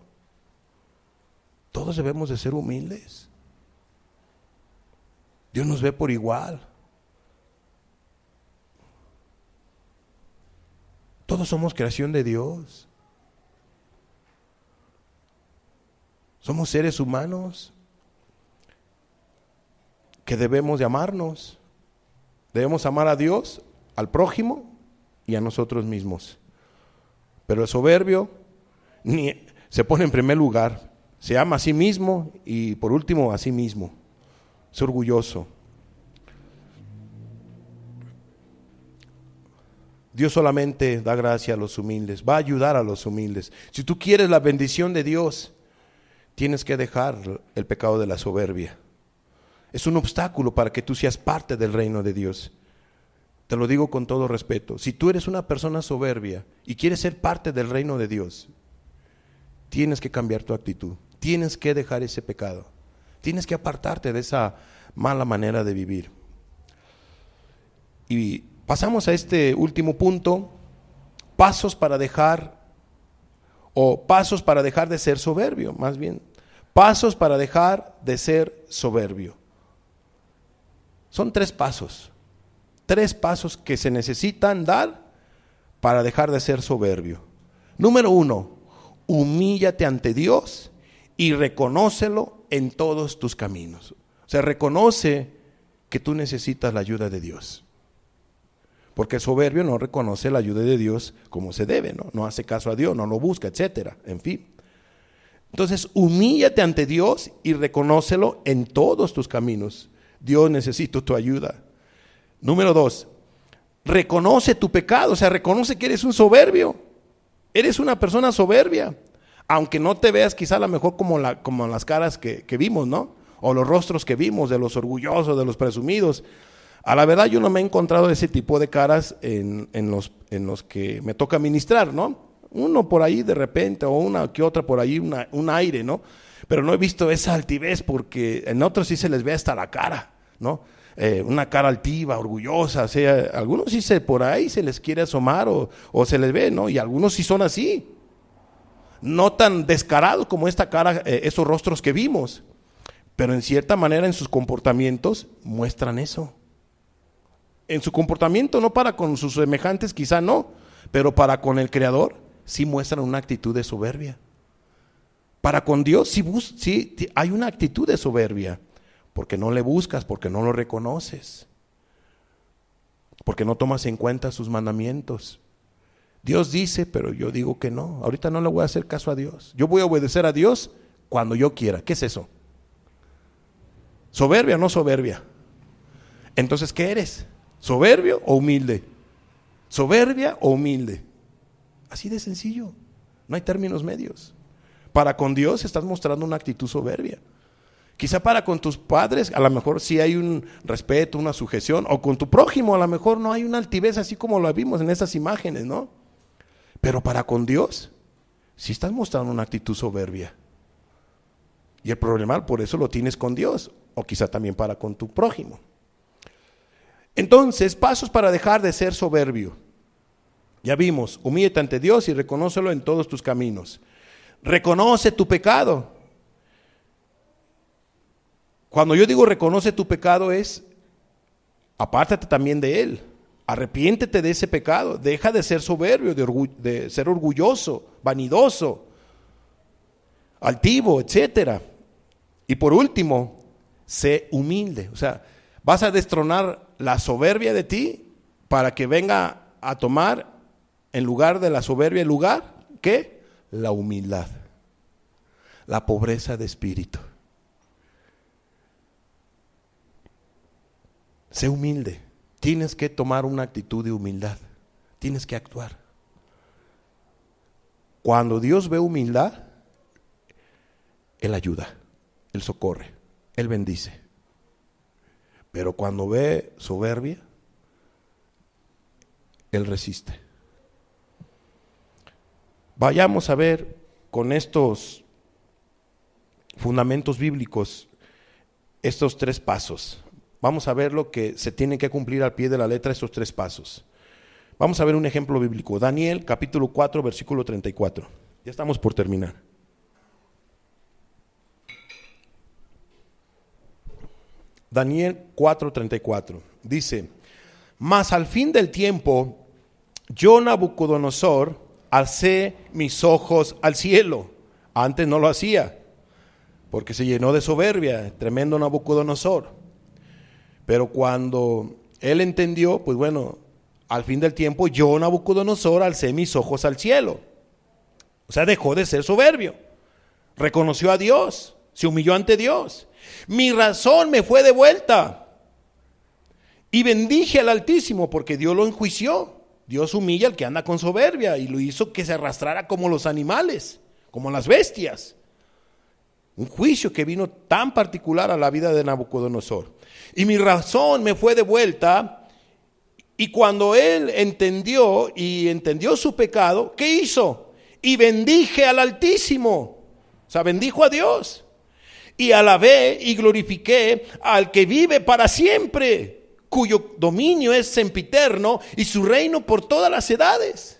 Todos debemos de ser humildes. Dios nos ve por igual. Todos somos creación de Dios. Somos seres humanos que debemos de amarnos. Debemos amar a Dios, al prójimo y a nosotros mismos. Pero el soberbio se pone en primer lugar. Se ama a sí mismo y por último a sí mismo. Es orgulloso. Dios solamente da gracia a los humildes, va a ayudar a los humildes. Si tú quieres la bendición de Dios, tienes que dejar el pecado de la soberbia. Es un obstáculo para que tú seas parte del reino de Dios. Te lo digo con todo respeto. Si tú eres una persona soberbia y quieres ser parte del reino de Dios, tienes que cambiar tu actitud. Tienes que dejar ese pecado. Tienes que apartarte de esa mala manera de vivir. Y pasamos a este último punto: pasos para dejar de ser soberbio, más bien. Pasos para dejar de ser soberbio. Son 3 pasos. 3 pasos que se necesitan dar para dejar de ser soberbio. Número 1, humíllate ante Dios y reconócelo en todos tus caminos. O sea, reconoce que tú necesitas la ayuda de Dios. Porque el soberbio no reconoce la ayuda de Dios como se debe, ¿no? No hace caso a Dios, no lo busca, etcétera, en fin. Entonces, humíllate ante Dios y reconócelo en todos tus caminos. Dios, necesito tu ayuda. Número 2, reconoce tu pecado, o sea, reconoce que eres un soberbio. Eres una persona soberbia, aunque no te veas quizá a lo mejor como las caras que vimos, ¿no? O los rostros que vimos de los orgullosos, de los presumidos. A la verdad yo no me he encontrado ese tipo de caras en los que me toca ministrar, ¿no? Uno por ahí de repente, o una que otra por ahí, un aire, ¿no? Pero no he visto esa altivez, porque en otros sí se les ve hasta la cara, ¿no? Una cara altiva, orgullosa, o sea, algunos sí por ahí se les quiere asomar o se les ve, ¿no? Y algunos sí son así, no tan descarados como esta cara, esos rostros que vimos, pero en cierta manera en sus comportamientos muestran eso. En su comportamiento, no para con sus semejantes, quizá no, pero para con el Creador sí muestran una actitud de soberbia. Para con Dios sí hay una actitud de soberbia, porque no le buscas, porque no lo reconoces, porque no tomas en cuenta sus mandamientos. Dios dice, pero yo digo que no, ahorita no le voy a hacer caso a Dios. Yo voy a obedecer a Dios cuando yo quiera. ¿Qué es eso? ¿Soberbia o no soberbia? Entonces, ¿qué eres? ¿Soberbio o humilde? ¿Soberbia o humilde? Así de sencillo, no hay términos medios. Para con Dios estás mostrando una actitud soberbia. Quizá para con tus padres a lo mejor sí hay un respeto, una sujeción, o con tu prójimo a lo mejor no hay una altivez así como lo vimos en esas imágenes, ¿no? Pero para con Dios sí estás mostrando una actitud soberbia. Y el problema por eso lo tienes con Dios, o quizá también para con tu prójimo. Entonces, pasos para dejar de ser soberbio. Ya vimos, humíllate ante Dios y reconócelo en todos tus caminos. Reconoce tu pecado. Cuando yo digo reconoce tu pecado es, apártate también de él. Arrepiéntete de ese pecado. Deja de ser soberbio, de ser orgulloso, vanidoso, altivo, etcétera. Y por último, sé humilde. O sea, vas a destronar la soberbia de ti para que venga a tomar en lugar de la soberbia el lugar, ¿qué? La humildad, la pobreza de espíritu. Sé humilde, tienes que tomar una actitud de humildad, tienes que actuar. Cuando Dios ve humildad, Él ayuda, Él socorre, Él bendice. Pero cuando ve soberbia, Él resiste. Vayamos a ver con estos fundamentos bíblicos estos 3 pasos. Vamos a ver lo que se tiene que cumplir al pie de la letra, estos 3 pasos. Vamos a ver un ejemplo bíblico. Daniel capítulo 4, versículo 34. Ya estamos por terminar. Daniel 4:34 dice: mas al fin del tiempo, yo Nabucodonosor alcé mis ojos al cielo. Antes no lo hacía, porque se llenó de soberbia, tremendo Nabucodonosor. Pero cuando él entendió, pues bueno, al fin del tiempo, yo Nabucodonosor alcé mis ojos al cielo. O sea, dejó de ser soberbio, reconoció a Dios, se humilló ante Dios. Mi razón me fue de vuelta y bendije al Altísimo, porque Dios lo enjuició. Dios humilla al que anda con soberbia y lo hizo que se arrastrara como los animales, como las bestias. Un juicio que vino tan particular a la vida de Nabucodonosor. Y mi razón me fue de vuelta, y cuando él entendió su pecado, ¿qué hizo? Y bendije al Altísimo. O sea, bendijo a Dios. Y alabé y glorifiqué al que vive para siempre, cuyo dominio es sempiterno y su reino por todas las edades.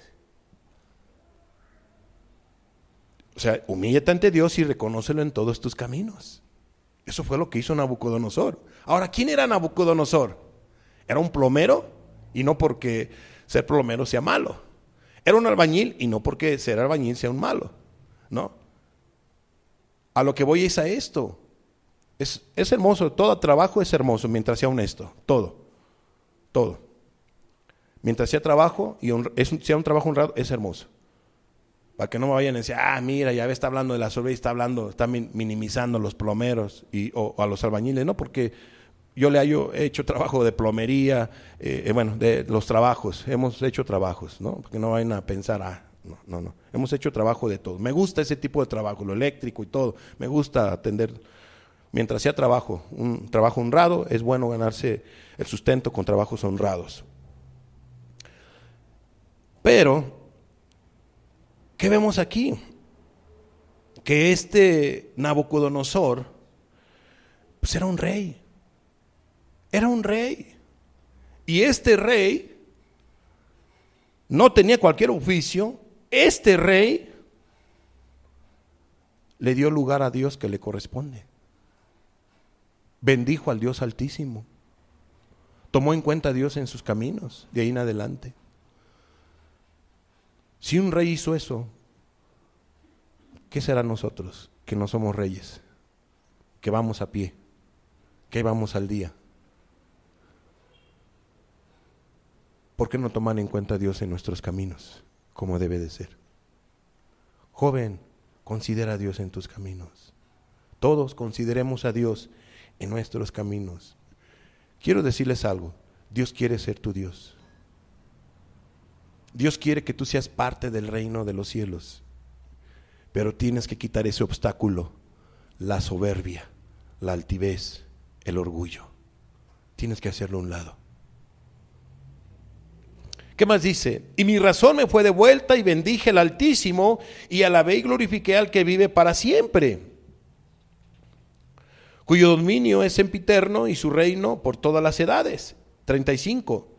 O sea, humíllate ante Dios y reconócelo en todos tus caminos. Eso fue lo que hizo Nabucodonosor. Ahora, ¿quién era Nabucodonosor? Era un plomero, y no porque ser plomero sea malo. Era un albañil, y no porque ser albañil sea un malo. No. A lo que voy es a esto. Es hermoso, todo trabajo es hermoso mientras sea honesto, todo. Mientras sea trabajo y sea un trabajo honrado, es hermoso. Para que no me vayan a decir, mira, ya está hablando de la soberbia, está minimizando a los plomeros o a los albañiles. No, porque yo he hecho trabajo de plomería, de los trabajos, hemos hecho trabajos, ¿no? Porque no vayan a pensar, no. Hemos hecho trabajo de todo. Me gusta ese tipo de trabajo, lo eléctrico y todo. Me gusta atender. Mientras sea trabajo, un trabajo honrado, es bueno ganarse el sustento con trabajos honrados. Pero, ¿qué vemos aquí? Que este Nabucodonosor, pues era un rey. Era un rey. Y este rey no tenía cualquier oficio. Este rey le dio lugar a Dios que le corresponde. Bendijo al Dios Altísimo. Tomó en cuenta a Dios en sus caminos, de ahí en adelante. Si un rey hizo eso, ¿qué será nosotros que no somos reyes? Que vamos a pie, que vamos al día. ¿Por qué no tomar en cuenta a Dios en nuestros caminos, como debe de ser? Joven, considera a Dios en tus caminos. Todos consideremos a Dios en nuestros caminos. Quiero decirles algo, Dios quiere ser tu Dios. Dios quiere que tú seas parte del reino de los cielos, pero tienes que quitar ese obstáculo, la soberbia, la altivez, el orgullo. Tienes que hacerlo a un lado. ¿Qué más dice? Y mi razón me fue de vuelta y bendije al Altísimo y alabé y glorifiqué al que vive para siempre, cuyo dominio es sempiterno y su reino por todas las edades. 35.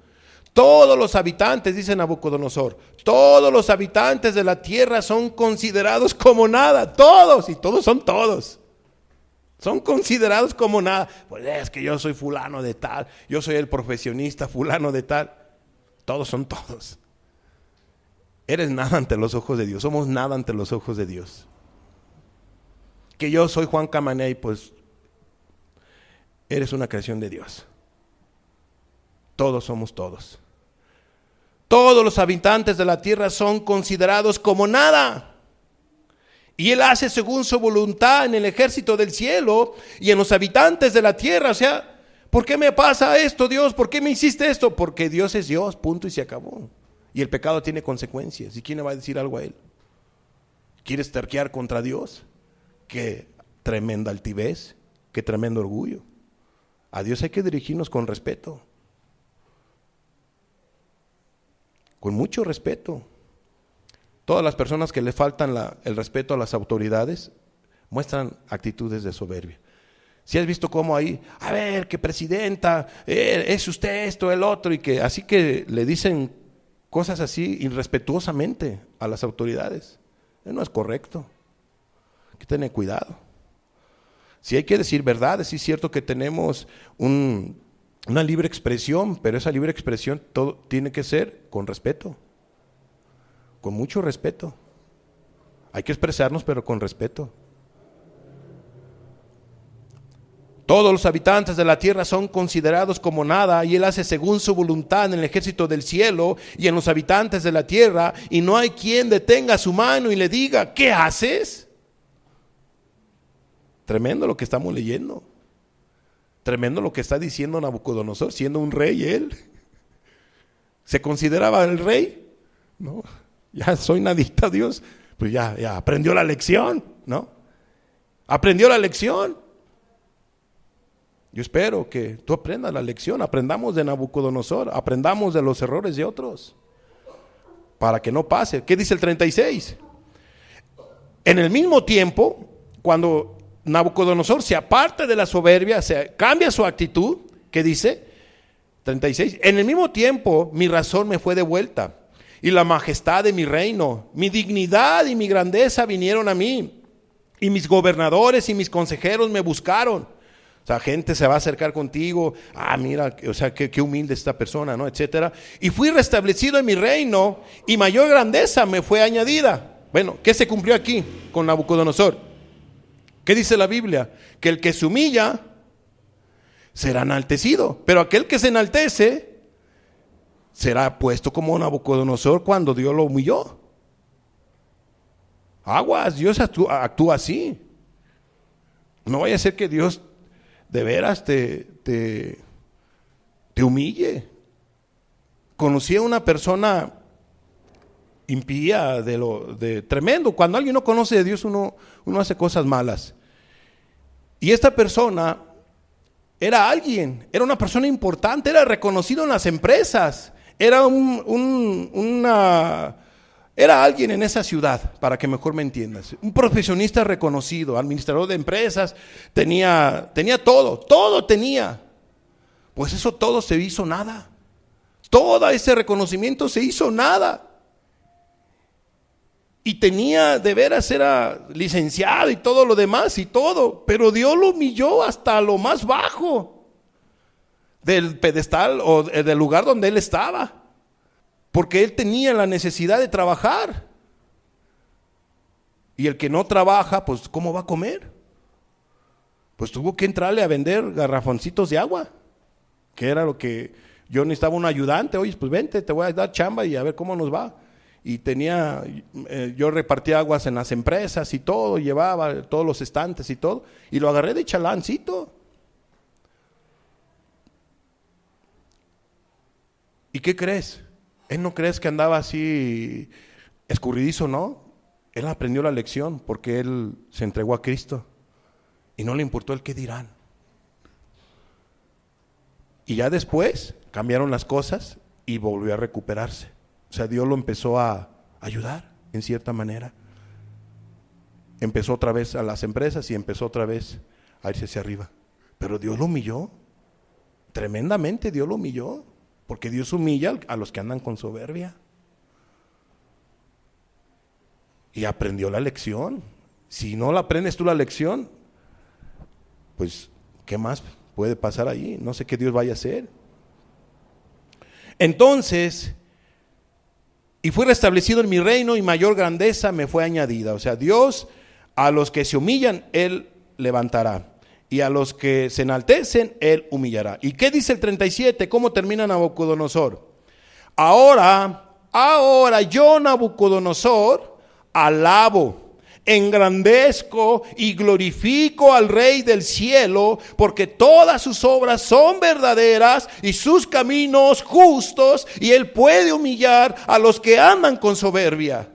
Todos los habitantes, dice Nabucodonosor, todos los habitantes de la tierra son considerados como nada. Todos, y todos son todos. Son considerados como nada. Pues es que yo soy fulano de tal, yo soy el profesionista fulano de tal. Todos son todos. Eres nada ante los ojos de Dios, somos nada ante los ojos de Dios. Que yo soy Juan Camaney, pues eres una creación de Dios. Todos somos todos. Todos los habitantes de la tierra son considerados como nada. Y Él hace según su voluntad en el ejército del cielo y en los habitantes de la tierra. O sea, ¿por qué me pasa esto, Dios? ¿Por qué me hiciste esto? Porque Dios es Dios, punto, y se acabó. Y el pecado tiene consecuencias. ¿Y quién le va a decir algo a Él? ¿Quieres terquear contra Dios? Qué tremenda altivez, qué tremendo orgullo. A Dios hay que dirigirnos con respeto. Con mucho respeto. Todas las personas que le faltan el respeto a las autoridades muestran actitudes de soberbia. Si has visto cómo ahí, a ver, que presidenta, es usted esto, el otro, y que así que le dicen cosas así irrespetuosamente a las autoridades. No es correcto. Hay que tener cuidado. Si hay que decir verdades, sí es cierto que tenemos una libre expresión, pero esa libre expresión todo tiene que ser con respeto, con mucho respeto. Hay que expresarnos, pero con respeto. Todos los habitantes de la tierra son considerados como nada, y Él hace según su voluntad en el ejército del cielo y en los habitantes de la tierra, y no hay quien detenga su mano y le diga, ¿qué haces? Tremendo lo que estamos leyendo. Tremendo lo que está diciendo Nabucodonosor, siendo un rey él. ¿Se consideraba el rey? No, ya soy nadita, Dios. Pues ya aprendió la lección, ¿no? Aprendió la lección. Yo espero que tú aprendas la lección, aprendamos de Nabucodonosor, aprendamos de los errores de otros, para que no pase. ¿Qué dice el 36? En el mismo tiempo, cuando Nabucodonosor se aparta de la soberbia, cambia su actitud, ¿qué dice? 36. En el mismo tiempo mi razón me fue devuelta y la majestad de mi reino, mi dignidad y mi grandeza vinieron a mí, y mis gobernadores y mis consejeros me buscaron. O sea, gente se va a acercar contigo, mira, o sea, qué humilde esta persona, ¿no? Etcétera. Y fui restablecido en mi reino y mayor grandeza me fue añadida. Bueno, ¿qué se cumplió aquí con Nabucodonosor? ¿Qué dice la Biblia? Que el que se humilla será enaltecido, pero aquel que se enaltece será puesto como Nabucodonosor cuando Dios lo humilló. Aguas, Dios actúa así. No vaya a ser que Dios de veras te humille. Conocí a una persona impía de tremendo. Cuando alguien no conoce de Dios, uno hace cosas malas. Y esta persona era una persona importante, era reconocido en las empresas, era era alguien en esa ciudad, para que mejor me entiendas, un profesionista reconocido, administrador de empresas, tenía todo tenía. Pues eso todo se hizo nada, todo ese reconocimiento se hizo nada. Y tenía, de veras, era licenciado y todo lo demás y todo, pero Dios lo humilló hasta lo más bajo del pedestal o del lugar donde él estaba, porque él tenía la necesidad de trabajar. Y el que no trabaja, pues ¿cómo va a comer? Pues tuvo que entrarle a vender garrafoncitos de agua, que era lo que yo necesitaba, un ayudante. Oye, pues vente, te voy a dar chamba y a ver cómo nos va. Y yo repartía aguas en las empresas y todo, llevaba todos los estantes y todo, y lo agarré de chalancito. ¿Y qué crees? Él no crees que andaba así escurridizo, no. Él aprendió la lección porque él se entregó a Cristo y no le importó el qué dirán. Y ya después cambiaron las cosas y volvió a recuperarse. O sea, Dios lo empezó a ayudar en cierta manera. Empezó otra vez a las empresas y empezó otra vez a irse hacia arriba. Pero Dios lo humilló, tremendamente Dios lo humilló, porque Dios humilla a los que andan con soberbia. Y aprendió la lección. Si no la aprendes tú la lección, pues, ¿qué más puede pasar ahí? No sé qué Dios vaya a hacer. Entonces, y fue restablecido en mi reino y mayor grandeza me fue añadida. O sea, Dios a los que se humillan, Él levantará. Y a los que se enaltecen, Él humillará. ¿Y qué dice el 37? ¿Cómo termina Nabucodonosor? Ahora yo, Nabucodonosor, alabo, engrandezco y glorifico al Rey del cielo, porque todas sus obras son verdaderas y sus caminos justos, y Él puede humillar a los que andan con soberbia.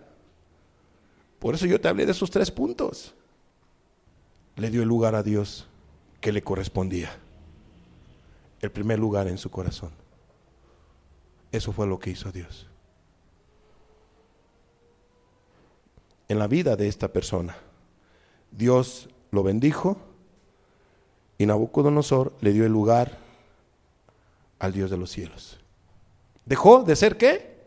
Por eso yo te hablé de esos 3 puntos. Le dio el lugar a Dios que le correspondía, el primer lugar en su corazón. Eso fue lo que hizo Dios en la vida de esta persona. Dios lo bendijo y Nabucodonosor le dio el lugar al Dios de los cielos. ¿Dejó de ser qué?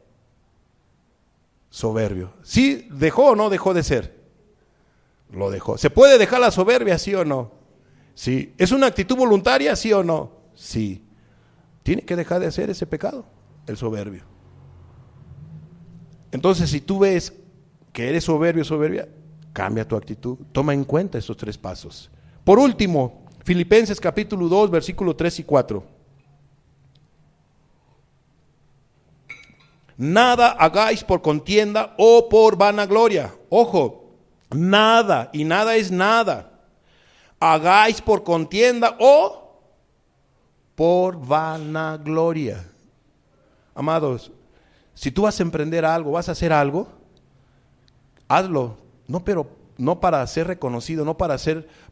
Soberbio. ¿Sí dejó o no dejó de ser? Lo dejó. ¿Se puede dejar la soberbia, sí o no? Sí. ¿Es una actitud voluntaria, sí o no? Sí. Tiene que dejar de hacer ese pecado, el Entonces, si tú ves que eres soberbio, soberbia, cambia tu actitud. Toma en cuenta estos 3 pasos. Por último, Filipenses capítulo 2, versículos 3 y 4. Nada hagáis por contienda o por vanagloria. Ojo, nada, y nada es nada. Hagáis por contienda o por vanagloria. Amados, si tú vas a emprender algo, vas a hacer algo, hazlo, no para ser reconocido, no para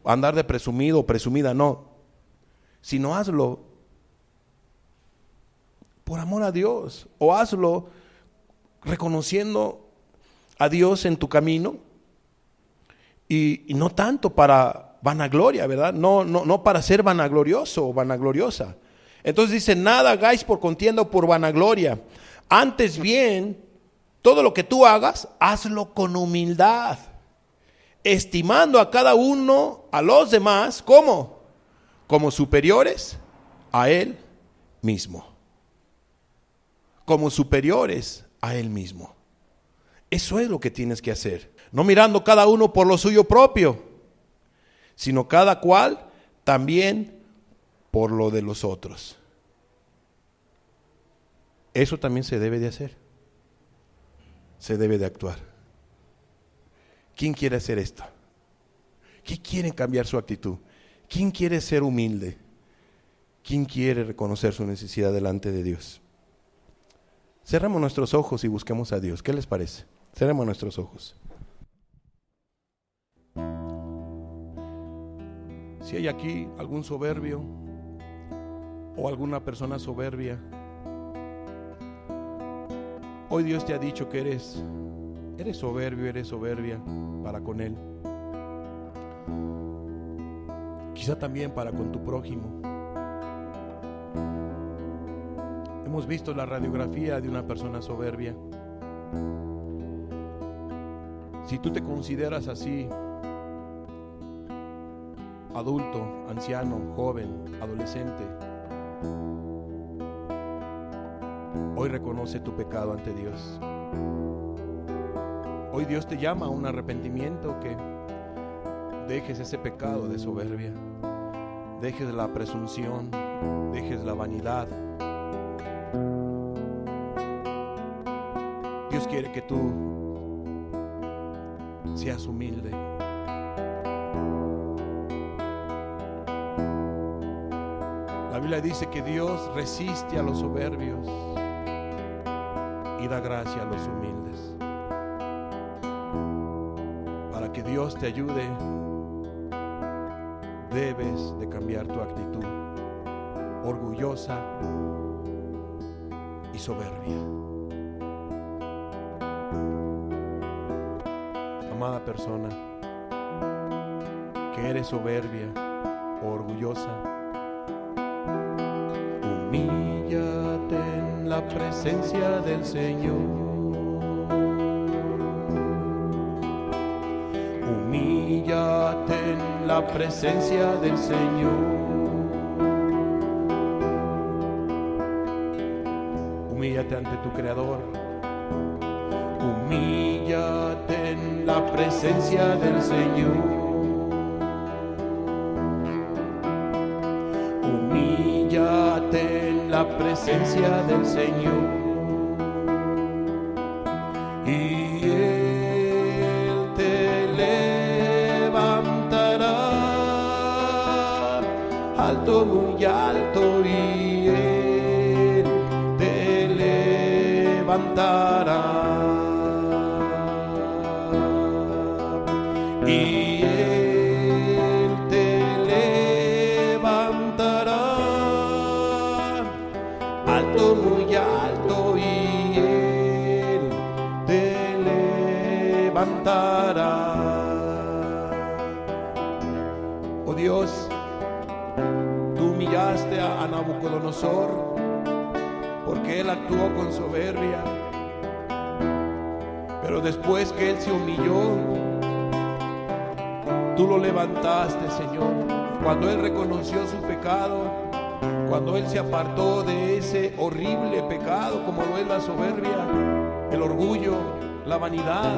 andar de presumido o presumida, no, sino hazlo por amor a Dios, o hazlo reconociendo a Dios en tu camino, y no tanto para vanagloria, ¿verdad? No para ser vanaglorioso o vanagloriosa. Entonces dice, nada hagáis por contienda o por vanagloria, antes bien, todo lo que tú hagas, hazlo con humildad, estimando a cada uno, a los demás, ¿cómo? Como superiores a él mismo. Como superiores a él mismo. Eso es lo que tienes que hacer. No mirando cada uno por lo suyo propio, sino cada cual también por lo de los otros. Eso también se debe de hacer. Se debe de actuar. ¿Quién quiere hacer esto? ¿Quién quiere cambiar su actitud? ¿Quién quiere ser humilde? ¿Quién quiere reconocer su necesidad delante de Dios? Cerremos nuestros ojos y busquemos a Dios. ¿Qué les parece? Cerremos nuestros ojos. Si hay aquí algún soberbio o alguna persona soberbia, hoy Dios te ha dicho que eres soberbio, eres soberbia para con Él. Quizá también para con tu prójimo. Hemos visto la radiografía de una persona soberbia. Si tú te consideras así, adulto, anciano, joven, adolescente, hoy reconoce tu pecado ante Dios. Hoy Dios te llama a un arrepentimiento, que dejes ese pecado de soberbia, dejes la presunción, dejes la vanidad. Dios quiere que tú seas humilde. La Biblia dice que Dios resiste a los soberbios y da gracia a los humildes. Para que Dios te ayude, debes de cambiar tu actitud orgullosa y soberbia. Amada persona, que eres soberbia o orgullosa, humíllate en la presencia del Señor. Humíllate en la presencia del Señor. Humíllate ante tu Creador. Humíllate en la presencia del Señor. Humíllate en la presencia del Señor. Y Él te levantará alto, muy alto, y Él te levantará. Y Él te levantará alto, muy alto, y Él te levantará. Oh Dios, tú humillaste a Nabucodonosor porque él actuó con soberbia, pero después que él se humilló, tú lo levantaste, Señor. Cuando él reconoció su pecado, cuando él se apartó de ese horrible pecado como lo es la soberbia, el orgullo, la vanidad,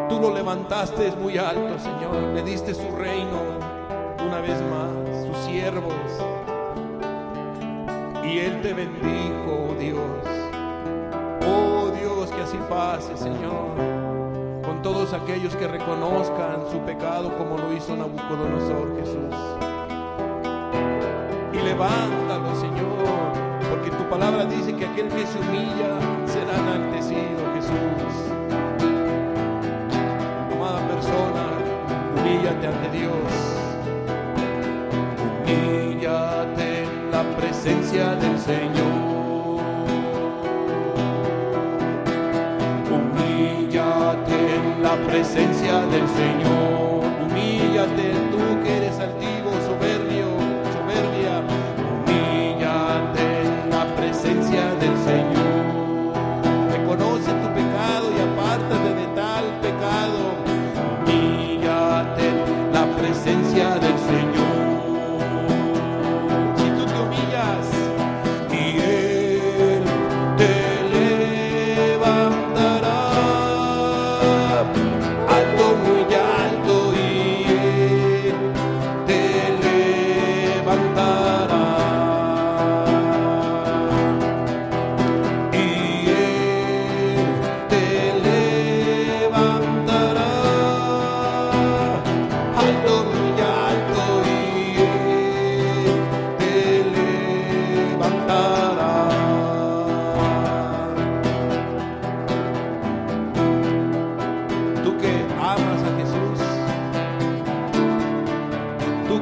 tú lo levantaste muy alto, Señor. Le diste su reino una vez más, sus siervos, y él te bendijo, oh Dios. Oh Dios, que así pase, Señor, con todos aquellos que reconozcan su pecado como lo hizo Nabucodonosor, Jesús. Y levántalo, Señor, porque tu palabra dice que aquel que se humilla será enaltecido, Jesús. Amada persona, humíllate ante Dios. Humíllate en la presencia del Señor. Humíllate en la presencia del Señor. Humíllate tú que eres altivo, soberbio, soberbia. Humíllate en la presencia del Señor. Reconoce tu pecado y apártate de tal pecado. Humíllate en la presencia del Señor. Si tú te humillas, y Él te levantará alto, muy alto.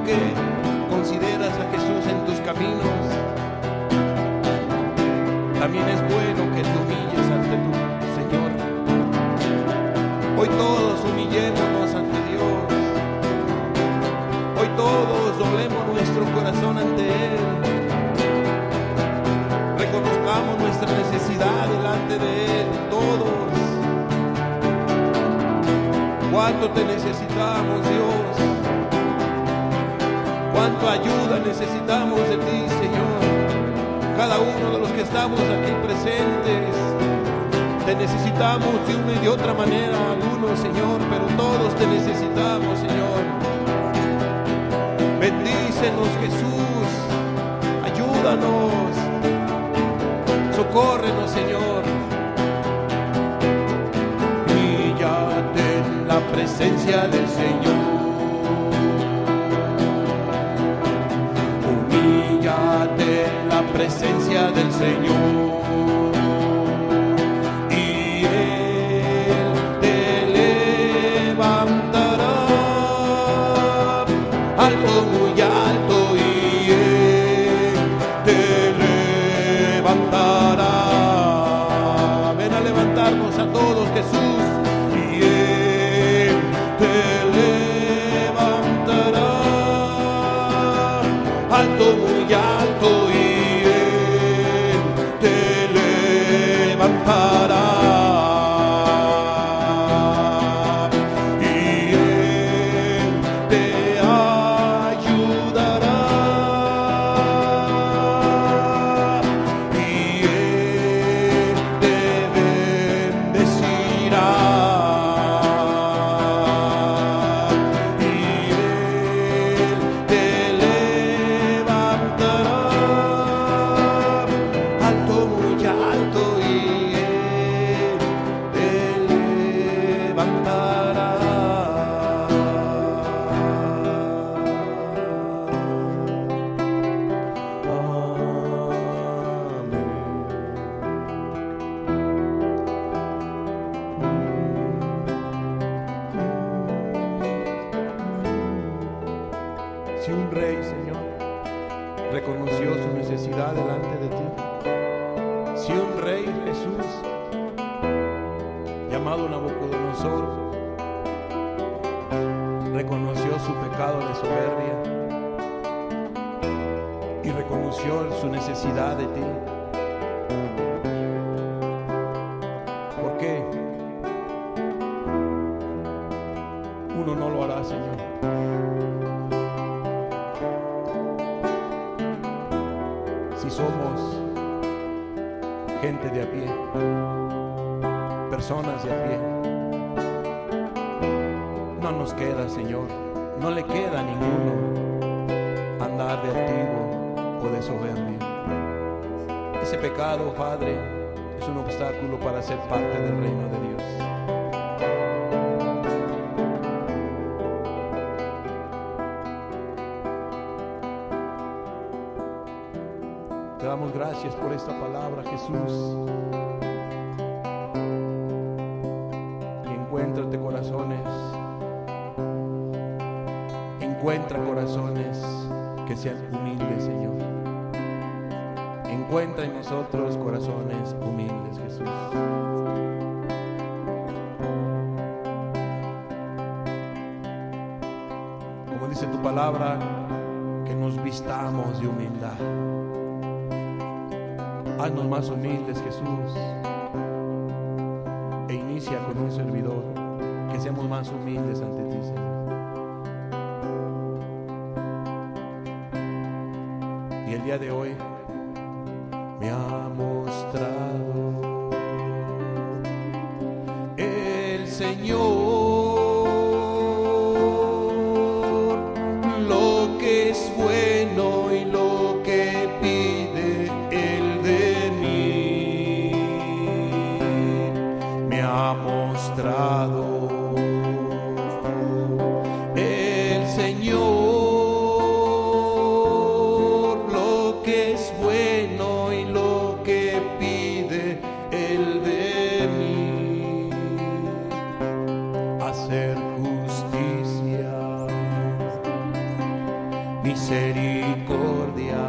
que consideras a Jesús en tus caminos, también es bueno que te humilles ante tu Señor. Hoy todos humillémonos ante Dios. Hoy todos doblemos nuestro corazón ante Él. Reconozcamos nuestra necesidad delante de Él, todos. Cuánto te necesitamos, Dios. Cuánta ayuda necesitamos de ti, Señor. Cada uno de los que estamos aquí presentes, te necesitamos de una y de otra manera, algunos, Señor, pero todos te necesitamos, Señor. Bendícenos, Jesús. Ayúdanos. Socórrenos, Señor. Humíllate en la presencia del Señor. Humíllate en la presencia del Señor. Y Él te levantará alto, muy alto, y Él te levantará. Ven a levantarnos a todos, Jesús. Y Él te levantará alto, muy alto, y Él te levantará. Y Él te ayudará. Y Él te bendecirá. Y Él te levantará alto, muy alto, y Él te levantará. Si un rey, Señor, reconoció su necesidad delante de ti, si un rey, Jesús, llamado Nabucodonosor, reconoció su pecado de soberbia y reconoció su necesidad de ti, ¿por qué uno no lo hará, Señor? Si somos gente de a pie, personas de a pie, no nos queda, Señor, no le queda a ninguno andar de altivo o de soberbia. Ese pecado, Padre, es un obstáculo para ser parte del reino de Dios. Te damos gracias por esta palabra, Jesús. Y encuéntrate corazones. Encuentra corazones que sean humildes, Señor. Encuentra en nosotros corazones humildes, Jesús. Como dice tu palabra, que nos vistamos de humildad. Haznos más humildes, Jesús, e inicia con un servidor, que seamos más humildes ante ti, Señor. Y el día de hoy me ha mostrado el Señor lo que es bueno y lo que pide Él de mí. Me ha mostrado el Señor lo que es bueno y lo que pide Él de mí. misericordia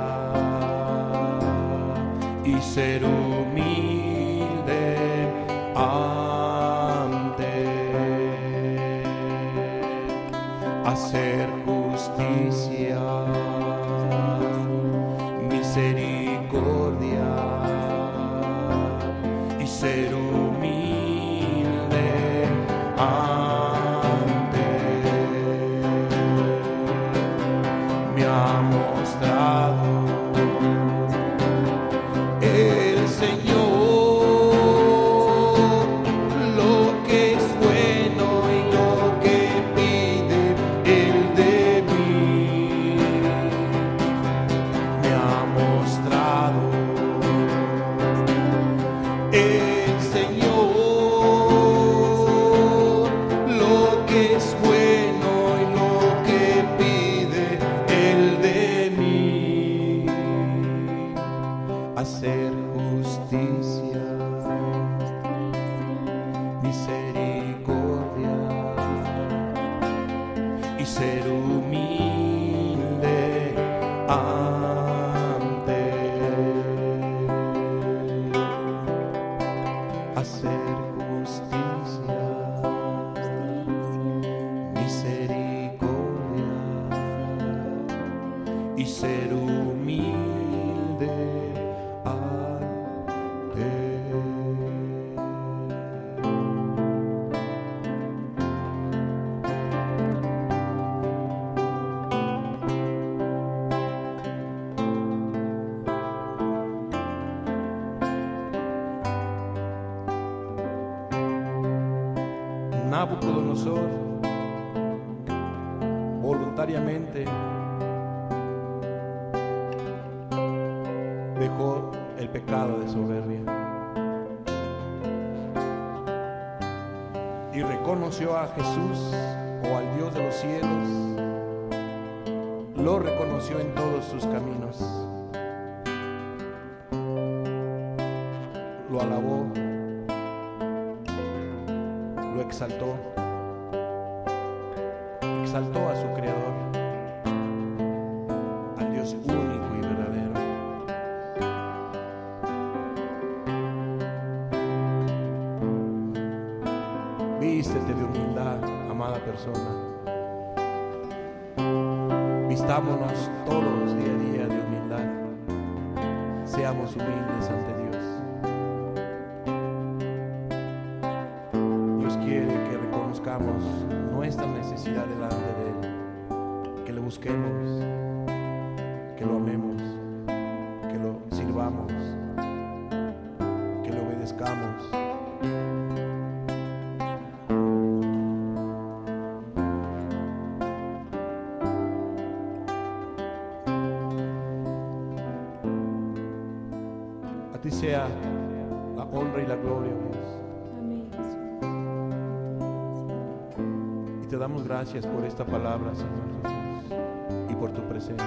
y ser humilde ante hacer justicia, misericordia y ser humilde ante me ha mostrado el Señor lo que es bueno y lo que pide Él de mí. Me ha mostrado el Señor lo que es bueno y lo que pide Él de mí. Hacer justicia, misericordia y ser humilde ante hacer justicia, misericordia y ser humilde ante. Nabucodonosor voluntariamente dejó el pecado de soberbia y reconoció a Jesús o al Dios de los cielos, lo reconoció en todos sus caminos, lo alabó, lo exaltó a su Creador, al Dios único y verdadero. Vístete de humildad, amada persona. Vistámonos todos día a día de humildad. Seamos humildes ante Dios. Dios quiere que reconozcamos nuestra necesidad delante de Él, que le busquemos, que lo amemos, que lo sirvamos, que le obedezcamos. A ti sea la honra y la gloria, Dios. Y te damos gracias por esta palabra, Señor Jesús, y por tu presencia.